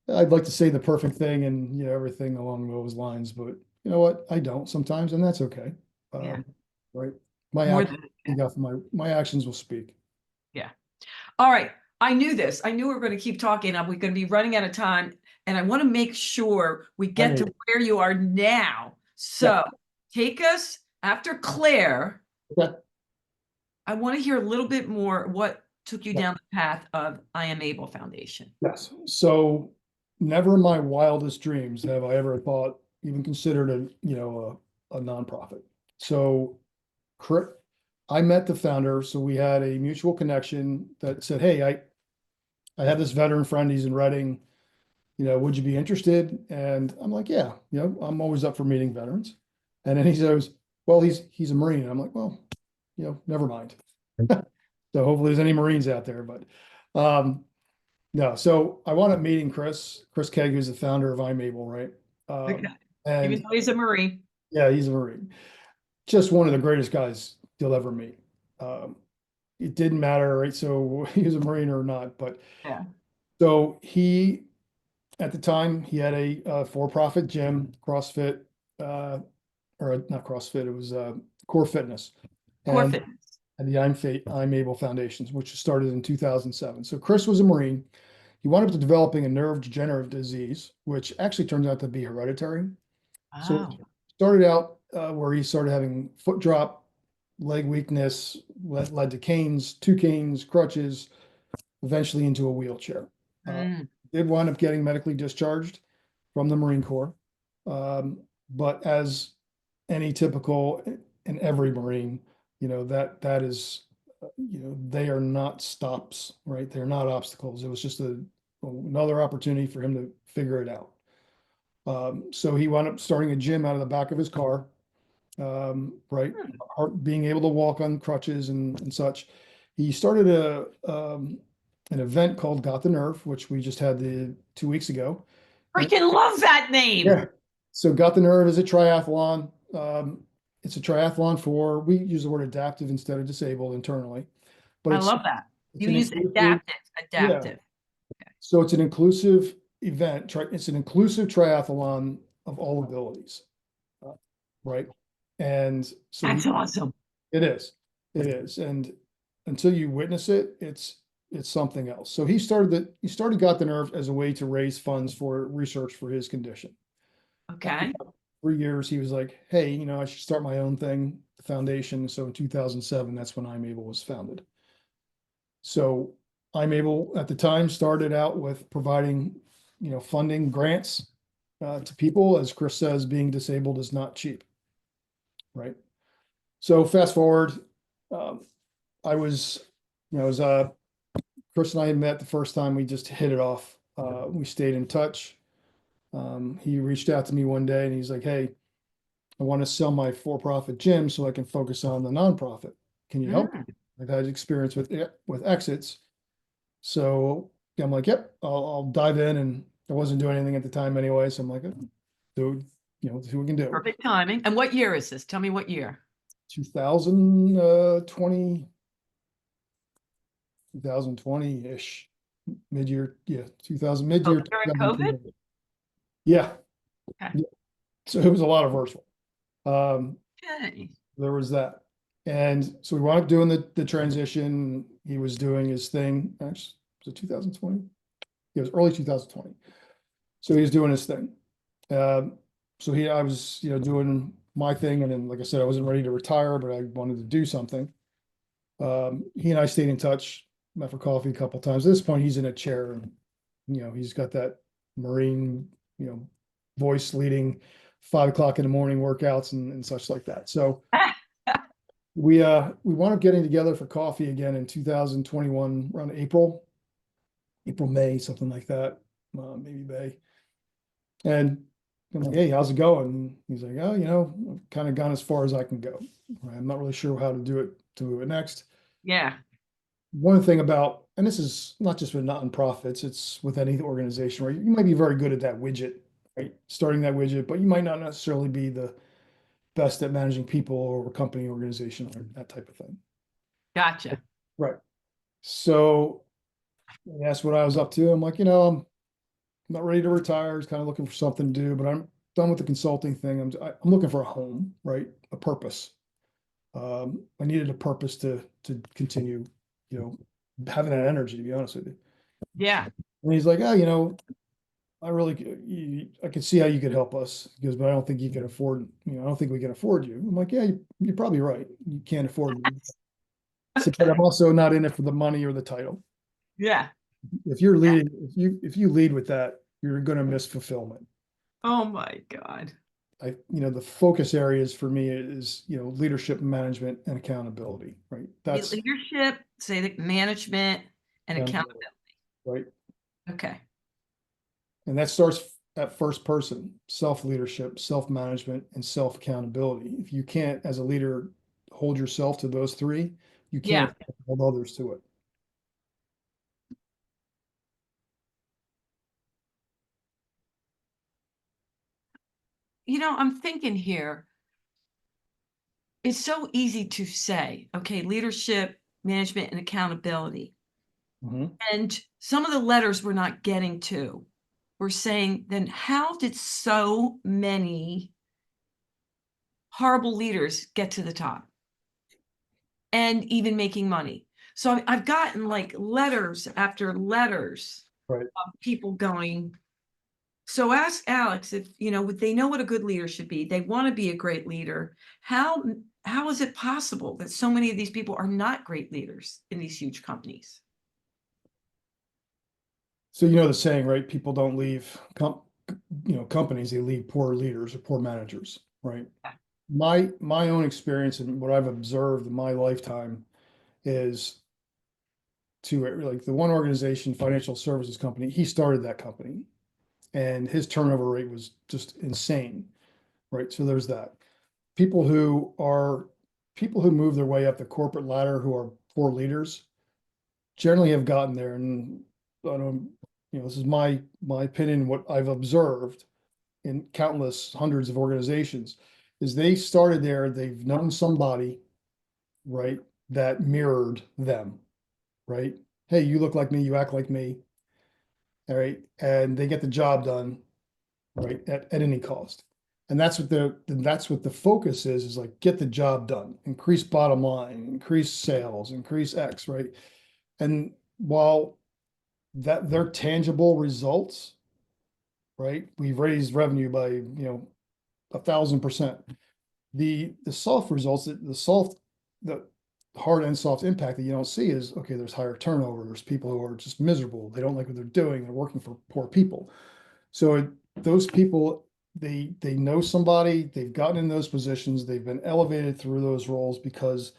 Speaker 2: I'd like to say the perfect thing and, everything along those lines, but you know what? I don't sometimes, and that's okay.
Speaker 1: Yeah.
Speaker 2: Um, right. My
Speaker 1: More
Speaker 2: actions
Speaker 1: than
Speaker 2: speak out for my actions will speak.
Speaker 1: yeah. All right. I knew this. I knew we were going to keep talking. We're going to be running out of time. And I want to make sure we
Speaker 2: I
Speaker 1: get
Speaker 2: mean,
Speaker 1: to where you are now.
Speaker 2: yeah.
Speaker 1: So take us after Claire.
Speaker 2: Okay.
Speaker 1: I want to hear a little bit more what took you
Speaker 2: Yeah.
Speaker 1: down the path of I Am Able Foundation.
Speaker 2: Yes. So never in my wildest dreams have I ever thought, even considered a nonprofit. So I met the founder, so we had a mutual connection that said, hey, I have this veteran friend, he's in Reading, would you be interested? And I'm like, yeah, I'm always up for meeting veterans. And then he says, well, he's a Marine. And I'm like, well, never mind. So hopefully there's any Marines out there, but no. So I wound up meeting Chris Keg, who's the founder of I'm Able, right?
Speaker 1: Okay. Even
Speaker 2: And
Speaker 1: though he's a Marine.
Speaker 2: yeah, he's a Marine. Just one of the greatest guys you'll ever meet. Um, it didn't matter, right? So he was a Marine or not, but
Speaker 1: Yeah.
Speaker 2: so at the time, he had a for-profit gym, CrossFit, uh, or not CrossFit, it was Core Fitness,
Speaker 1: Core
Speaker 2: and
Speaker 1: fitness.
Speaker 2: the I'm Able Foundations, which started in 2007. So Chris was a Marine. He wound up developing a neurodegenerative disease, which actually turns out to be hereditary. So it
Speaker 1: Oh.
Speaker 2: started out where he started having foot drop, leg weakness, led to canes, two canes, crutches, eventually into a wheelchair. Uh,
Speaker 1: Mm.
Speaker 2: did wind up getting medically discharged from the Marine Corps. Um, but as any typical in every Marine, that is, they are not stops, right? They're not obstacles. It was just another opportunity for him to figure it out. So he wound up starting a gym out of the back of his car, right?
Speaker 1: Hmm.
Speaker 2: Being able to walk on crutches and such. He started an event called Got the Nerve, which we just had the 2 weeks ago. And
Speaker 1: Freaking love that name.
Speaker 2: yeah, so Got the Nerve is a triathlon. It's a triathlon for, we use the word adaptive instead of disabled internally, but
Speaker 1: I love that.
Speaker 2: it's
Speaker 1: You
Speaker 2: an
Speaker 1: use
Speaker 2: inclusive,
Speaker 1: adaptive,
Speaker 2: yeah.
Speaker 1: adaptive.
Speaker 2: So it's an inclusive event. It's an inclusive triathlon of all abilities, uh, right? And so
Speaker 1: That's awesome.
Speaker 2: it is, it is, and until you witness it, it's something else. So he started Got the Nerve as a way to raise funds for research for his condition. After
Speaker 1: Okay.
Speaker 2: 3 years, he was like, "Hey, I should start my own thing, the foundation." So in 2007, that's when I'm Able was founded. So I'm Able at the time started out with providing, funding grants to people. As Chris says, being disabled is not cheap, right? So fast forward, um, I was, as Chris and I had met the first time, we just hit it off. We stayed in touch. He reached out to me one day and he's like, "Hey, I want to sell my for-profit gym so I can focus on the nonprofit. Can you help?"
Speaker 1: Mm,
Speaker 2: I've had experience with exits. So I'm like, "Yep, I'll dive in." And I wasn't doing anything at the time anyway. So I'm like, "Dude, see what we can do."
Speaker 1: perfect timing. And what year is this? Tell me what year.
Speaker 2: 2020, 2020-ish, mid-year, yeah, 2000,
Speaker 1: Oh,
Speaker 2: mid-year
Speaker 1: during COVID?
Speaker 2: 2020. Yeah.
Speaker 1: Okay.
Speaker 2: Yeah. So it was a lot of virtual. Um,
Speaker 1: Okay.
Speaker 2: there was that. And so we wound up doing the transition. He was doing his thing. Actually, was it 2020? It was early 2020. So he was doing his thing. I was, doing my thing. And then, like I said, I wasn't ready to retire, but I wanted to do something. He and I stayed in touch, met for coffee a couple times. At this point, he's in a chair and, he's got that Marine, voice leading 5 o'clock in the morning workouts and such like that. So we wound up getting together for coffee again in 2021, around April, May, something like that, maybe May. And I'm like, "Hey, how's it going?" And he's like, "Oh, I've kind of gone as far as I can go. I'm not really sure how to do it to move it next."
Speaker 1: Yeah.
Speaker 2: One thing about, and this is not just with nonprofits, it's with any organization where you might be very good at that widget, right? Starting that widget, but you might not necessarily be the best at managing people or company organization or that type of thing.
Speaker 1: Gotcha.
Speaker 2: Right. So that's what I was up to. I'm like, I'm not ready to retire. Just kind of looking for something to do, but I'm done with the consulting thing. I'm looking for a home, right? A purpose. I needed a purpose to continue, having that energy, to be honest with you.
Speaker 1: Yeah.
Speaker 2: And he's like, "Oh, I could see how you could help us." He goes, "But I don't think you can afford, I don't think we can afford you." I'm like, "Yeah, you're probably right. You can't afford me." But I'm
Speaker 1: Okay.
Speaker 2: also not in it for the money or the title.
Speaker 1: Yeah.
Speaker 2: If you're
Speaker 1: Yeah.
Speaker 2: leading, if you lead with that, you're gonna miss fulfillment.
Speaker 1: Oh my God.
Speaker 2: The focus areas for me is, leadership, management, and accountability, right? That's
Speaker 1: Leadership, say that management and
Speaker 2: accountability,
Speaker 1: accountability.
Speaker 2: right?
Speaker 1: Okay.
Speaker 2: And that starts at first person, self-leadership, self-management, and self-accountability. If you can't, as a leader, hold yourself to those three, you
Speaker 1: Yeah.
Speaker 2: can't hold others to it.
Speaker 1: I'm thinking here, it's so easy to say, okay, leadership, management, and accountability.
Speaker 2: Mhm.
Speaker 1: And some of the letters we're not getting to. We're saying, then how did so many horrible leaders get to the top and even making money? So I've gotten like letters after letters
Speaker 2: Right.
Speaker 1: of people going, so ask Alex if, they know what a good leader should be. They want to be a great leader. How is it possible that so many of these people are not great leaders in these huge companies?
Speaker 2: So the saying, right? People don't leave companies, they leave poor leaders or poor managers, right?
Speaker 1: Yeah.
Speaker 2: My own experience and what I've observed in my lifetime is like the one organization, financial services company, he started that company and his turnover rate was just insane, right? So there's that. People who are people who move their way up the corporate ladder who are poor leaders generally have gotten there. And I don't, this is my opinion, what I've observed in countless hundreds of organizations is they started there, they've known somebody, right, that mirrored them, right? Hey, you look like me, you act like me, all right, and they get the job done, right, at any cost. And that's what the focus is like get the job done, increase bottom line, increase sales, increase X, right? And while that they're tangible results, right? We've raised revenue by, 1,000%. The soft results, the hard and soft impact that you don't see is, okay, there's higher turnover. There's people who are just miserable. They don't like what they're doing. They're working for poor people. So those people, they know somebody, they've gotten in those positions, they've been elevated through those roles because,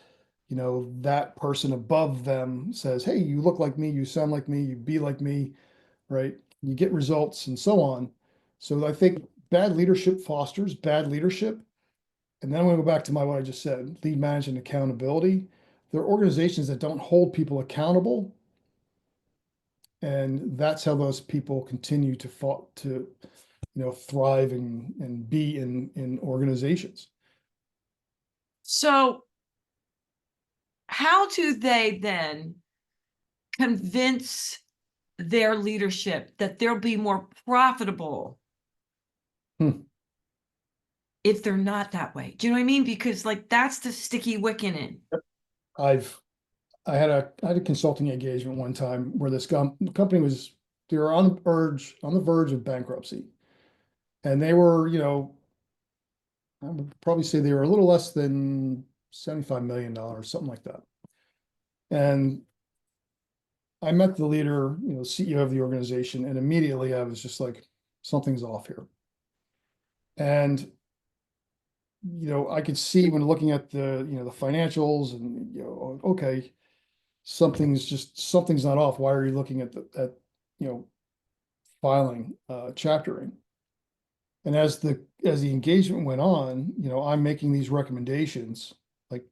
Speaker 2: that person above them says, hey, you look like me, you sound like me, you be like me, right? You get results and so on. So I think bad leadership fosters bad leadership. And then I'm going to go back to what I just said, lead management accountability. There are organizations that don't hold people accountable. And that's how those people continue to thrive and be in organizations.
Speaker 1: So how do they then convince their leadership that they'll be more profitable
Speaker 2: Hmm.
Speaker 1: if they're not that way? Do you know what I mean? Because like that's the sticky wicket in.
Speaker 2: I've I had a consulting engagement one time where this company they were on the verge of bankruptcy. And they were, I would probably say they were a little less than $75 million, something like that. And I met the leader, CEO of the organization, and immediately I was just like, something's off here. And, I could see when looking at the financials and, okay, something's not off. Why are you looking you know, filing, chaptering? And as the engagement went on, I'm making these recommendations, like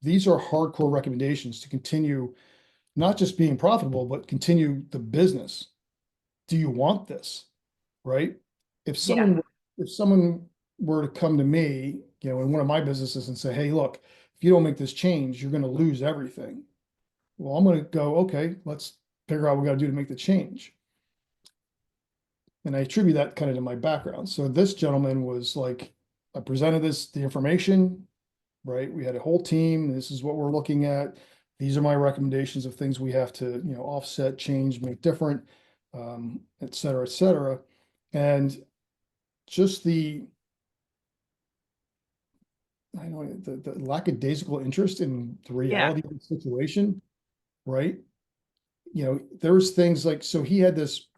Speaker 2: these are hardcore recommendations to continue not just being profitable, but continue the business. Do you want this? Right? If
Speaker 1: Yeah,
Speaker 2: someone if someone were to come to me, in one of my businesses and say, hey, look, if you don't make this change, you're going to lose everything. Well, I'm going to go, okay, let's figure out what we got to do to make the change. And I attribute that kind of to my background. So this gentleman was like, I presented the information, right? We had a whole team. This is what we're looking at. These are my recommendations of things we have to, offset, change, make different, et cetera, et cetera. And just I know the lackadaisical interest in the
Speaker 1: yeah.
Speaker 2: reality of the situation, right? There was things like, so he had this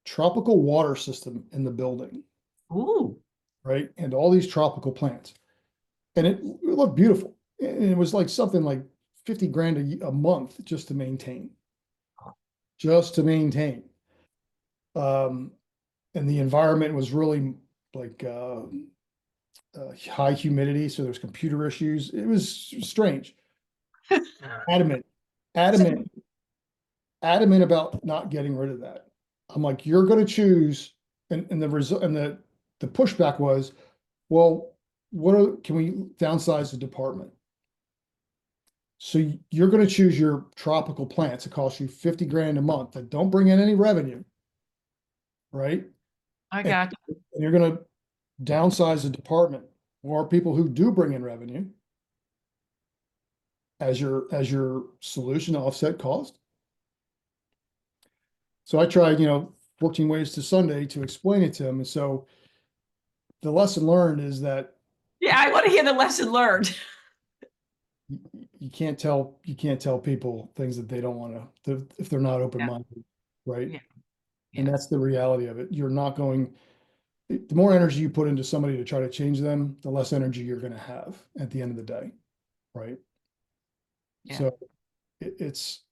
Speaker 2: tropical water system in the building,
Speaker 1: Ooh,
Speaker 2: right? And all these tropical plants. And it looked beautiful. And it was like something like 50 grand a month just to maintain. Just to maintain. Um, and the environment was really like high humidity, so there's computer issues. It was strange. Adamant,
Speaker 1: so
Speaker 2: adamant, adamant about not getting rid of that. I'm like, you're going to choose, and the result and the pushback was, well, can we downsize the department? So you're going to choose your tropical plants. It costs you 50 grand a month that don't bring in any revenue, right?
Speaker 1: I
Speaker 2: And,
Speaker 1: got
Speaker 2: and you're going to downsize the department or people who do bring in revenue as your solution to offset cost. So I tried, 14 ways to Sunday to explain it to him. And so the lesson learned is that
Speaker 1: yeah, I want to hear the lesson learned.
Speaker 2: you can't tell people things that they don't want to if they're not
Speaker 1: Yeah,
Speaker 2: open-minded, right?
Speaker 1: yeah,
Speaker 2: And
Speaker 1: yeah,
Speaker 2: that's the reality of it. You're not going, the more energy you put into somebody to try to change them, the less energy you're going to have at the end of the day, right?
Speaker 1: yeah.
Speaker 2: So it's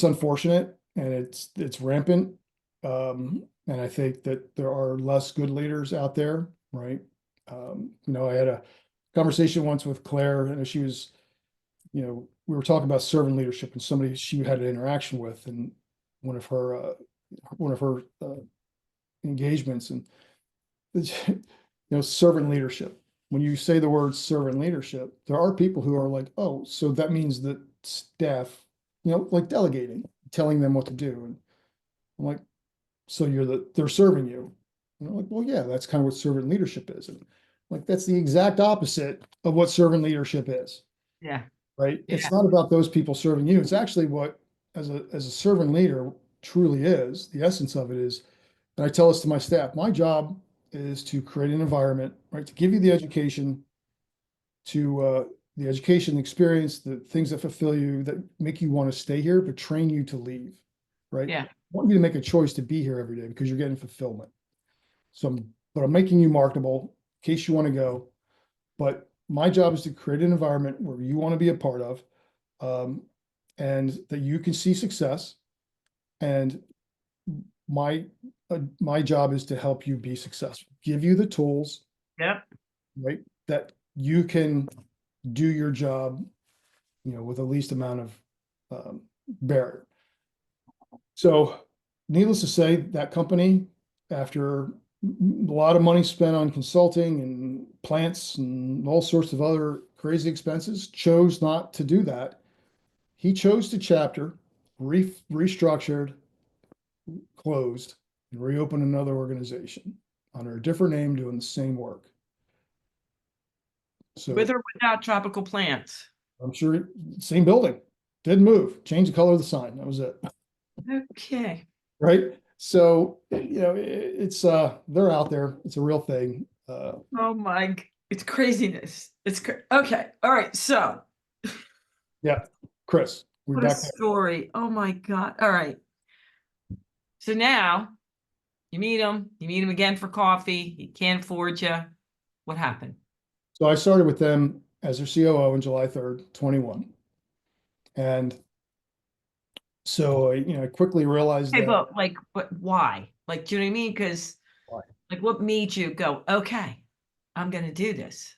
Speaker 2: unfortunate and it's rampant. And I think that there are less good leaders out there, right? I had a conversation once with Claire, and she was, we were talking about servant leadership and somebody she had an interaction with, and one of her, engagements, and servant leadership. When you say the word servant leadership, there are people who are like, oh, so that means that staff, like delegating, telling them what to do. And I'm like, so they're serving you. And I'm like, well, yeah, that's kind of what servant leadership is. And like, that's the exact opposite of what servant leadership is,
Speaker 1: Yeah.
Speaker 2: right?
Speaker 1: Yeah.
Speaker 2: It's not about those people serving you. It's actually what, as a servant leader truly is, the essence of it is, and I tell this to my staff, my job is to create an environment, right, to give you the education, the experience, the things that fulfill you, that make you want to stay here, but train you to leave, right?
Speaker 1: Yeah.
Speaker 2: I want you to make a choice to be here every day because you're getting fulfillment. But I'm making you marketable in case you want to go. But my job is to create an environment where you want to be a part of, um, and that you can see success. And my job is to help you be successful, give you the tools,
Speaker 1: Yep.
Speaker 2: right, that you can do your job, with the least amount of barrier. So, needless to say, that company, after a lot of money spent on consulting and plants and all sorts of other crazy expenses, chose not to do that. He chose to chapter, restructured, closed, and reopened another organization under a different name doing the same work.
Speaker 1: With
Speaker 2: So
Speaker 1: or without tropical plants.
Speaker 2: I'm sure, same building, didn't move, changed the color of the sign. That was it.
Speaker 1: Okay.
Speaker 2: Right? So, it's they're out there. It's a real thing.
Speaker 1: Oh my, it's craziness. Okay. All right. So
Speaker 2: Yeah, Chris, we're
Speaker 1: what a
Speaker 2: back there.
Speaker 1: story. Oh my God. All right. So now you meet him again for coffee. He can't afford you. What happened?
Speaker 2: So I started with them as their COO on July 3rd, 21. And so I quickly realized
Speaker 1: Hey,
Speaker 2: that,
Speaker 1: but why? Like, do you know what I mean? Because like what made you go, okay, I'm gonna do this?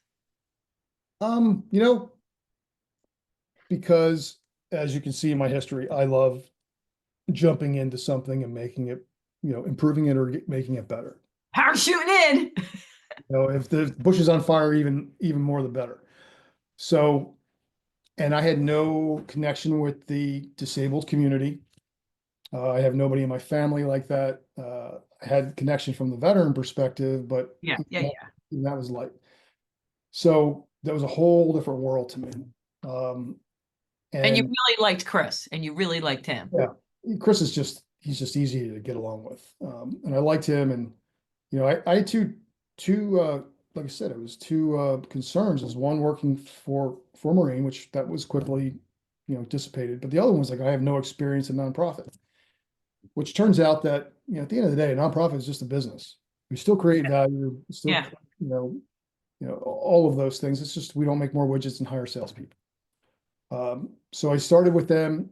Speaker 2: um, you know, because as you can see in my history, I love jumping into something and making it, improving it or making it better.
Speaker 1: Parachuting in.
Speaker 2: If the bush is on fire, even more the better. So, and I had no connection with the disabled community. I have nobody in my family like that. I had connection from the veteran perspective, but
Speaker 1: Yeah, yeah, yeah.
Speaker 2: that was light. So that was a whole different world to me.
Speaker 1: And you
Speaker 2: And
Speaker 1: really liked Chris, and you really liked him.
Speaker 2: yeah, Chris is he's just easy to get along with. And I liked him. And, I had like I said, it was two concerns. Is one working for Marine, which that was quickly, dissipated. But the other one was like, I have no experience in nonprofit, which turns out that, at the end of the day, a nonprofit is just a business. We still create value, we still,
Speaker 1: Yeah.
Speaker 2: all of those things. It's just we don't make more widgets and hire salespeople. So I started with them,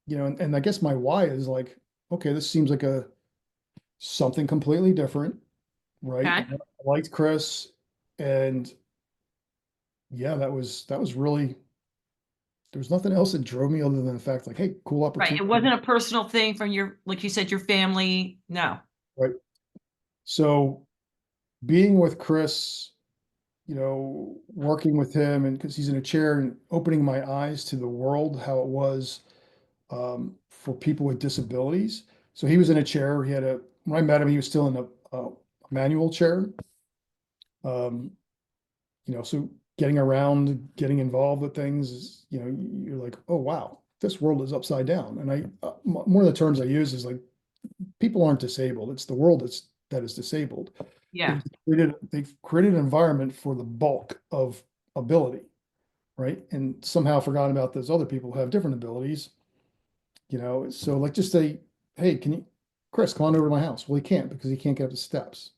Speaker 2: and I guess my why is like, okay, this seems like something completely different, right?
Speaker 1: Okay.
Speaker 2: I liked Chris, and yeah, that was really, there was nothing else that drove me other than the fact like, hey, cool
Speaker 1: Right. It
Speaker 2: opportunity,
Speaker 1: wasn't a personal thing from your, like you said, your family. No.
Speaker 2: right? So being with Chris, working with him, and because he's in a chair and opening my eyes to the world, how it was for people with disabilities. So he was in a chair. When I met him, he was still in a manual chair. Um, so getting around, getting involved with things, you're like, oh, wow, this world is upside down. And one of the terms I use is like, people aren't disabled. It's the world that is disabled.
Speaker 1: Yeah.
Speaker 2: They've created an environment for the bulk of ability, right? And somehow forgotten about those other people who have different abilities. So like just say, hey, Chris, come on over to my house. Well, he can't because he can't get up the steps,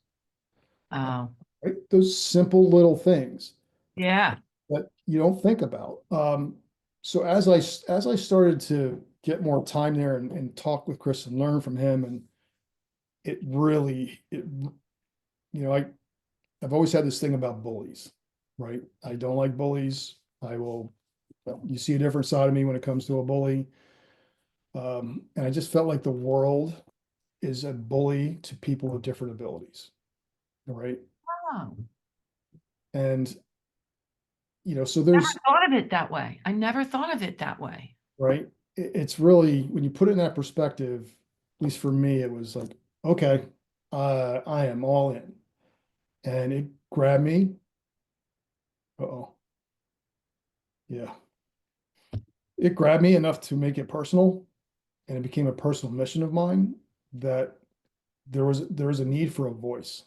Speaker 1: Oh,
Speaker 2: right? Those simple little things
Speaker 1: yeah.
Speaker 2: that you don't think about. So as I started to get more time there and talk with Chris and learn from him, and it, I've always had this thing about bullies. right? I don't like bullies. Well, you see a different side of me when it comes to a bully. And I just felt like the world is a bully to people with different abilities, right?
Speaker 1: Oh,
Speaker 2: And, so
Speaker 1: never
Speaker 2: there's,
Speaker 1: thought of it that way. I never thought of it that way.
Speaker 2: right? It's really, when you put it in that perspective, at least for me, it was like, okay, I am all in. And it grabbed me. Uh-oh. Yeah. It grabbed me enough to make it personal, and it became a personal mission of mine that there was a need for a voice.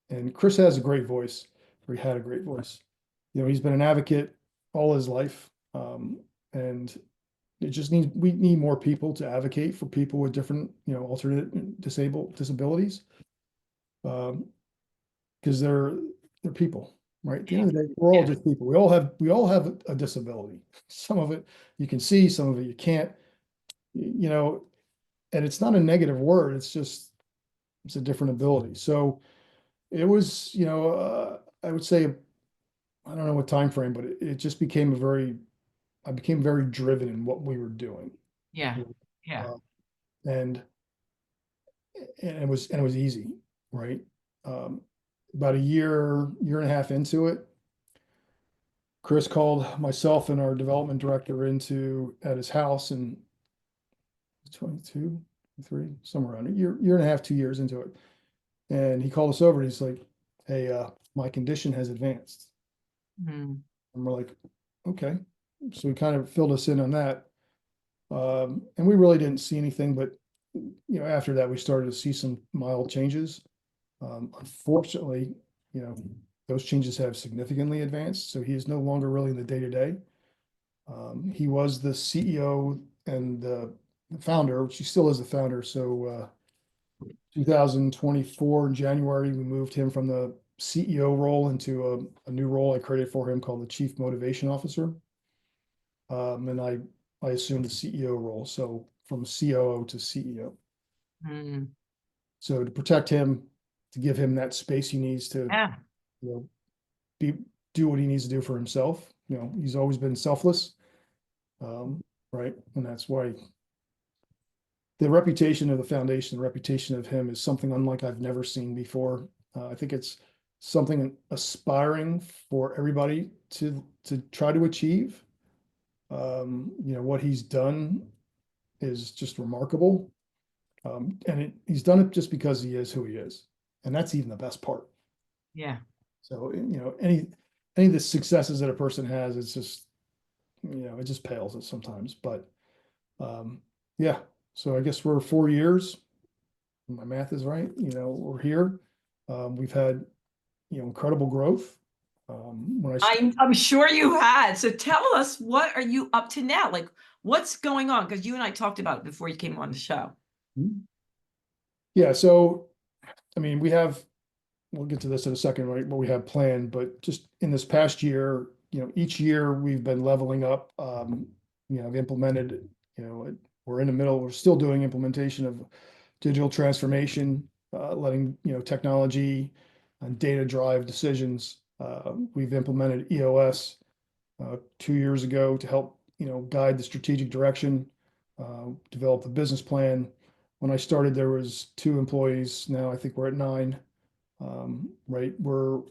Speaker 2: And Chris has a great voice, or he had a great voice. He's been an advocate all his life. And we need more people to advocate for people with different, alternate disabilities. Um, because they're people, right? At the end of the day, we're all
Speaker 1: Yeah,
Speaker 2: just people. We all have a disability. Some of it you can see, some of it you can't, you know, and it's not a negative word. It's a different ability. So it was, I would say, I don't know what time frame, but it just became I became very driven in what we were doing.
Speaker 1: yeah, yeah.
Speaker 2: Uh, and and it was easy, right? Um, about a year and a half into it, Chris called myself and our development director into at his house in 22, 3, somewhere around a year and a half, 2 years into it. And he called us over and he's like, hey, my condition has advanced.
Speaker 1: Mm,
Speaker 2: And we're like, okay. So he kind of filled us in on that. And we really didn't see anything, but after that, we started to see some mild changes. Unfortunately, you know, those changes have significantly advanced. So he is no longer really in the day to day. He was the CEO and the founder, which he still is the founder. So 2024 in January, we moved him from the CEO role into a new role I created for him called the Chief Motivation Officer. And I assumed the CEO role, so from COO to CEO.
Speaker 1: mm,
Speaker 2: So to protect him, to give him that space he needs to,
Speaker 1: yeah,
Speaker 2: you know, be do what he needs to do for himself. He's always been selfless, right? And that's why the reputation of the foundation, the reputation of him is something unlike I've never seen before. I think it's something aspiring for everybody to try to achieve. What he's done is just remarkable. He's done it just because he is who he is. And that's even the best part.
Speaker 1: yeah.
Speaker 2: So, any of the successes that a person has, it's just, it just pales it sometimes. But yeah, so I guess we're 4 years. My math is right. We're here. We've had, incredible growth. When I
Speaker 1: I'm sure you had. So tell us, what are you up to now? Like, what's going on? Because you and I talked about it before you came on the show.
Speaker 2: Yeah, so I mean, we'll get to this in a second, right? What we have planned, but just in this past year, each year we've been leveling up. I've implemented, we're still doing implementation of digital transformation, letting, technology and data drive decisions. We've implemented EOS 2 years ago to help, guide the strategic direction, develop the business plan. When I started, there was 2 employees. Now I think we're at 9. Right, we're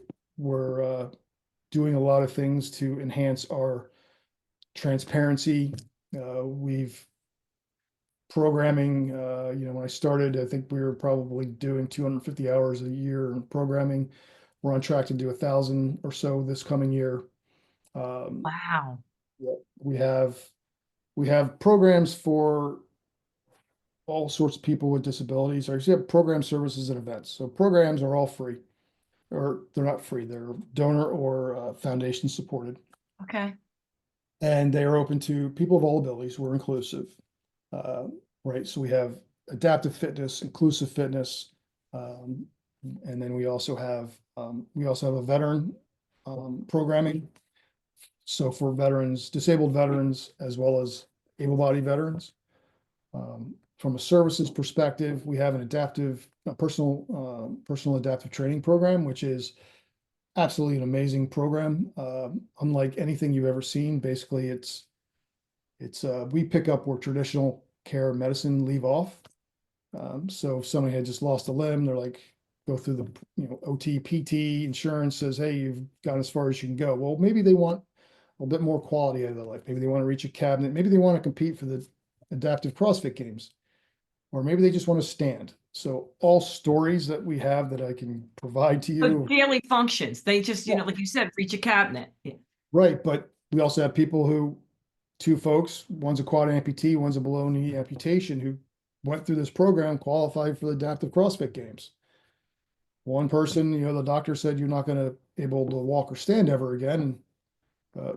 Speaker 2: doing a lot of things to enhance our transparency. We've programming, when I started, I think we were probably doing 250 hours a year in programming. We're on track to do 1,000 or so this coming year. Um,
Speaker 1: Wow.
Speaker 2: yeah, we have programs for all sorts of people with disabilities. Or you have program services and events. So programs are all free, or they're not free. They're donor or foundation supported,
Speaker 1: Okay.
Speaker 2: and they are open to people of all abilities. We're inclusive, uh, right? So we have adaptive fitness, inclusive fitness, um, and then we also have a veteran programming. So for veterans, disabled veterans, as well as able-bodied veterans. From a services perspective, we have a personal adaptive training program, which is absolutely an amazing program. Unlike anything you've ever seen. Basically, we pick up where traditional care medicine leave off. So if somebody had just lost a limb, they're like, go through the, OT, PT, insurance says, hey, you've gone as far as you can go. Well, maybe they want a bit more quality out of their life. Maybe they want to reach a cabinet. Maybe they want to compete for the adaptive CrossFit games, or maybe they just want to stand. So all stories that we have that I can provide to
Speaker 1: So
Speaker 2: you.
Speaker 1: daily functions, they just,
Speaker 2: Yeah.
Speaker 1: like you said, reach a cabinet. Yeah.
Speaker 2: Right, but we also have people who, two folks, one's a quad amputee, one's a below knee amputation, who went through this program, qualified for the adaptive CrossFit games. One person, the doctor said you're not going to able to walk or stand ever again. And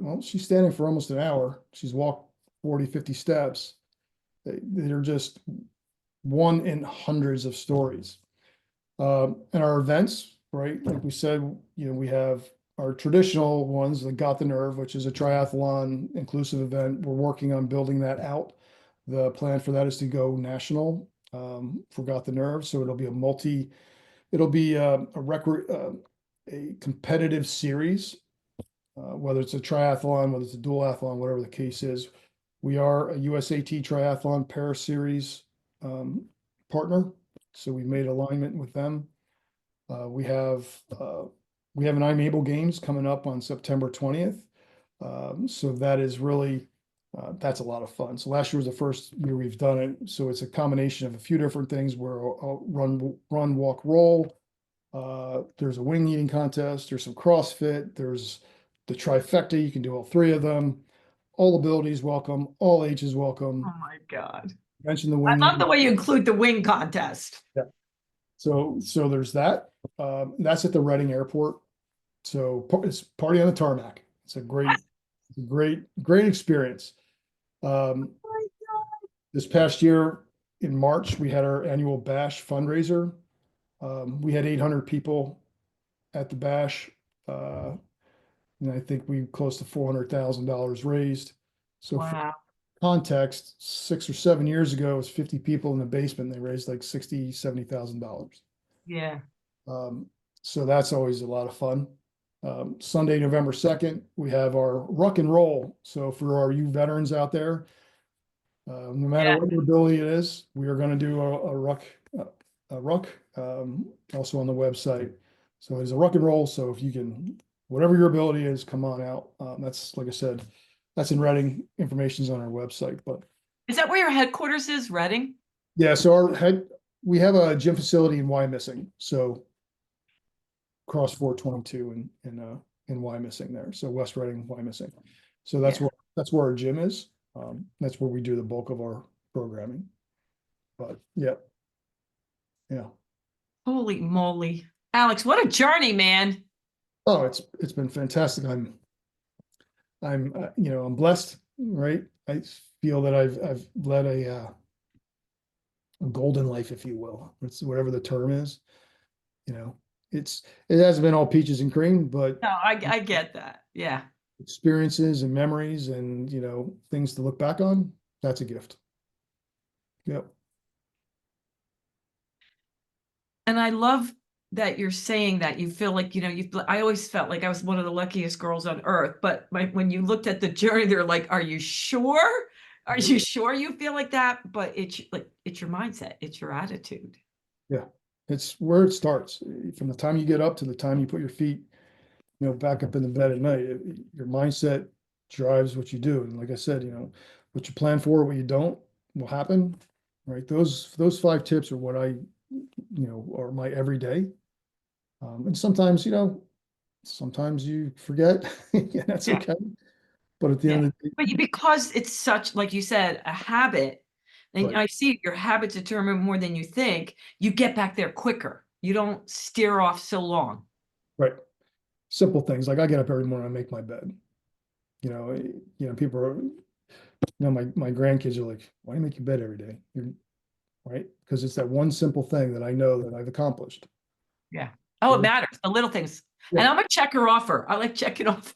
Speaker 2: well, she's standing for almost an hour. She's walked 40, 50 steps. They're just one in hundreds of stories. And our events, right? Like we said, we have our traditional ones, the Got the Nerve, which is a triathlon inclusive event. We're working on building that out. The plan for that is to go national, for Got the Nerve. So it'll be a competitive series, whether it's a triathlon, whether it's a duathlon, whatever the case is. We are a USAT Triathlon Paris Series partner, so we made alignment with them. Uh, we have uh, we have an I'm Able Games coming up on September 20th. So that is really that's a lot of fun. So last year was the first year we've done it. So it's a combination of a few different things where I'll run, walk, roll. There's a wing eating contest. There's some CrossFit. There's the trifecta. You can do all three of them. All abilities welcome. All ages welcome.
Speaker 1: Oh my God.
Speaker 2: Mention the
Speaker 1: I
Speaker 2: wing
Speaker 1: love the
Speaker 2: eating.
Speaker 1: way you include the wing contest.
Speaker 2: Yeah. So there's that. That's at the Reading Airport. So it's party on the tarmac. It's a great experience. Um, this past year in March, we had our annual Bash fundraiser. We had 800 people at the Bash. And I think we close to $400,000 raised. So for
Speaker 1: Wow.
Speaker 2: context, 6 or 7 years ago, it was 50 people in the basement. They raised like $60,000, $70,000.
Speaker 1: Yeah.
Speaker 2: Um, so that's always a lot of fun. Sunday, November 2nd, we have our ruck and roll. So for our you veterans out there, no matter
Speaker 1: Yeah.
Speaker 2: what your ability it is, we are going to do a ruck, also on the website. So it's a ruck and roll. So if you can, whatever your ability is, come on out. That's, like I said, that's in Reading. Information's on our website. But
Speaker 1: Is that where your headquarters is, Reading?
Speaker 2: yeah, so we have a gym facility in Wyomissing. So cross 422 in Wyomissing there. So West Reading, Wyomissing. So
Speaker 1: Yeah.
Speaker 2: that's where our gym is. That's where we do the bulk of our programming. But yeah, yeah.
Speaker 1: Holy moly. Alex, what a journey, man.
Speaker 2: Oh, it's been fantastic. I'm blessed, right? I feel that I've led a golden life, if you will. It's whatever the term is. You know, it hasn't been all peaches and cream, but
Speaker 1: No, I get that. Yeah.
Speaker 2: experiences and memories and things to look back on. That's a gift. Yep.
Speaker 1: And I love that you're saying that you feel like, I always felt like I was one of the luckiest girls on earth. But when you looked at the journey, they're like, are you sure? Are you sure you feel like that? But it's your mindset, it's your attitude.
Speaker 2: Yeah, it's where it starts. From the time you get up to the time you put your feet, back up in the bed at night. Your mindset drives what you do. And like I said, what you plan for, what you don't, will happen. Right? Those 5 tips are what are my everyday. And sometimes you forget. Yeah, that's
Speaker 1: Yeah.
Speaker 2: okay. But at the
Speaker 1: Yeah.
Speaker 2: end of the
Speaker 1: But
Speaker 2: day,
Speaker 1: because it's such, like you said, a habit, and
Speaker 2: right,
Speaker 1: I see your habits determine more than you think, you get back there quicker. You don't steer off so long.
Speaker 2: right. Simple things like I get up every morning, I make my bed. People are, my grandkids are like, why do you make your bed every day? You're right? Because it's that one simple thing that I know that I've accomplished.
Speaker 1: Yeah. Oh, it
Speaker 2: Right?
Speaker 1: matters. The little things.
Speaker 2: Yeah,
Speaker 1: And I'm a checker offer. I like checking off.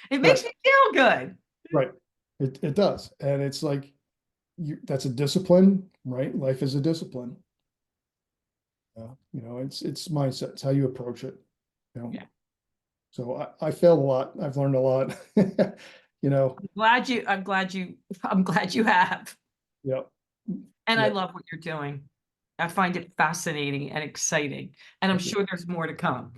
Speaker 1: It makes
Speaker 2: right,
Speaker 1: me feel good.
Speaker 2: right. It does. And it's like that's a discipline, right? Life is a discipline. It's mindset. It's how you approach it. you know.
Speaker 1: Yeah.
Speaker 2: So I failed a lot. I've learned a lot, you know,
Speaker 1: I'm glad you have.
Speaker 2: yep,
Speaker 1: And I
Speaker 2: yep,
Speaker 1: love what you're doing. I find it fascinating and exciting, and I'm
Speaker 2: thank you.
Speaker 1: sure there's more to come.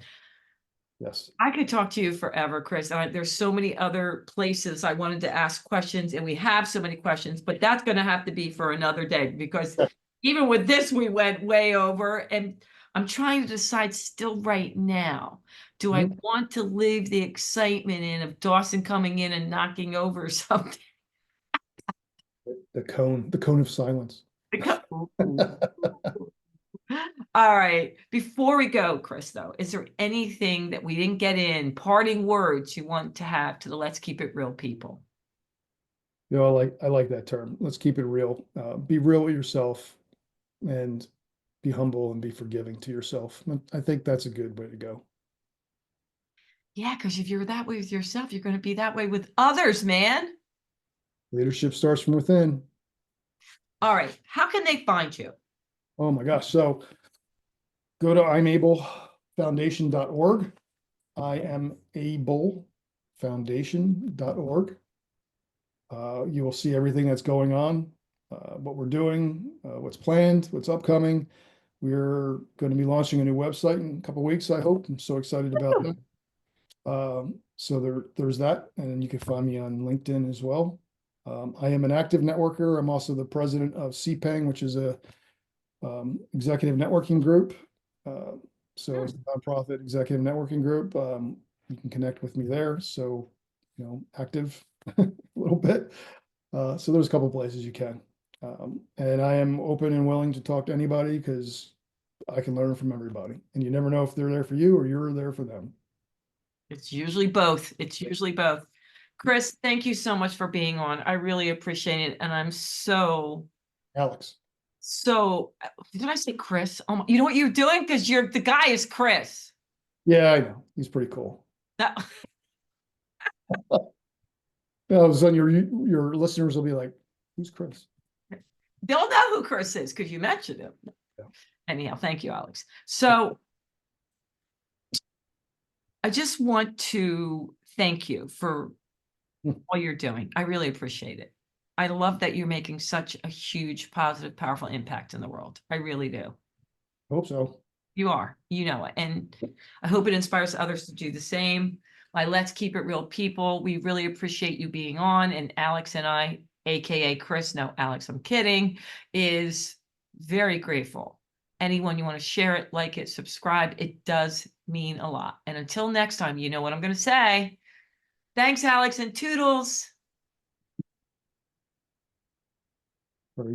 Speaker 2: Yes.
Speaker 1: I could talk to you forever, Chris. There's so many other places I wanted to ask questions, and we have so many questions, but that's going to have to be for another day because
Speaker 2: Yeah.
Speaker 1: even with this, we went way over. And I'm trying to decide still right now, do I
Speaker 2: Mhm.
Speaker 1: want to leave the excitement in of Dawson coming in and knocking over something?
Speaker 2: The cone of silence.
Speaker 1: Ooh. All right. Before we go, Chris, though, is there anything that we didn't get in, parting words you want to have to the Let's Keep It Real people?
Speaker 2: You know, I like that term. Let's keep it real. Be real with yourself and be humble and be forgiving to yourself. I think that's a good way to go.
Speaker 1: Yeah, because if you're that way with yourself, you're going to be that way with others, man.
Speaker 2: Leadership starts from within.
Speaker 1: All right. How can they find you?
Speaker 2: Oh my gosh. So go to imablefoundation.org. I am able foundation.org. You will see everything that's going on, what we're doing, what's planned, what's upcoming. We're going to be launching a new website in a couple of weeks, I hope. I'm so excited about that. So there's that, and you can find me on LinkedIn as well. I am an active networker. I'm also the president of CPANG, which is a executive networking group. Uh, so it's a nonprofit executive networking group. You can connect with me there. So, you know, active a little bit. So there's a couple places you can. And I am open and willing to talk to anybody because I can learn from everybody. And you never know if they're there for you or you're there for them.
Speaker 1: It's usually both. It's usually both. Chris, thank you so much for being on. I really appreciate it. And I'm
Speaker 2: Alex.
Speaker 1: did I say Chris? Oh, you know what you're doing? Because the guy is Chris.
Speaker 2: Yeah, I know. He's pretty cool.
Speaker 1: That,
Speaker 2: All of a sudden your listeners will be like, who's Chris?
Speaker 1: they'll know who Chris is because you mentioned him.
Speaker 2: Yeah.
Speaker 1: Anyhow, thank you, Alex. So I just want to thank you for
Speaker 2: Hmm.
Speaker 1: all you're doing. I really appreciate it. I love that you're making such a huge, positive, powerful impact in the world. I really do.
Speaker 2: Hope so.
Speaker 1: You are, you know it. And I hope it inspires others to do the same. My Let's Keep It Real people, we really appreciate you being on. And Alex and I, AKA Chris, no, Alex, I'm kidding, is very grateful. Anyone you want to share it, like it, subscribe, it does mean a lot. And until next time, you know what I'm going to say. Thanks, Alex, and toodles.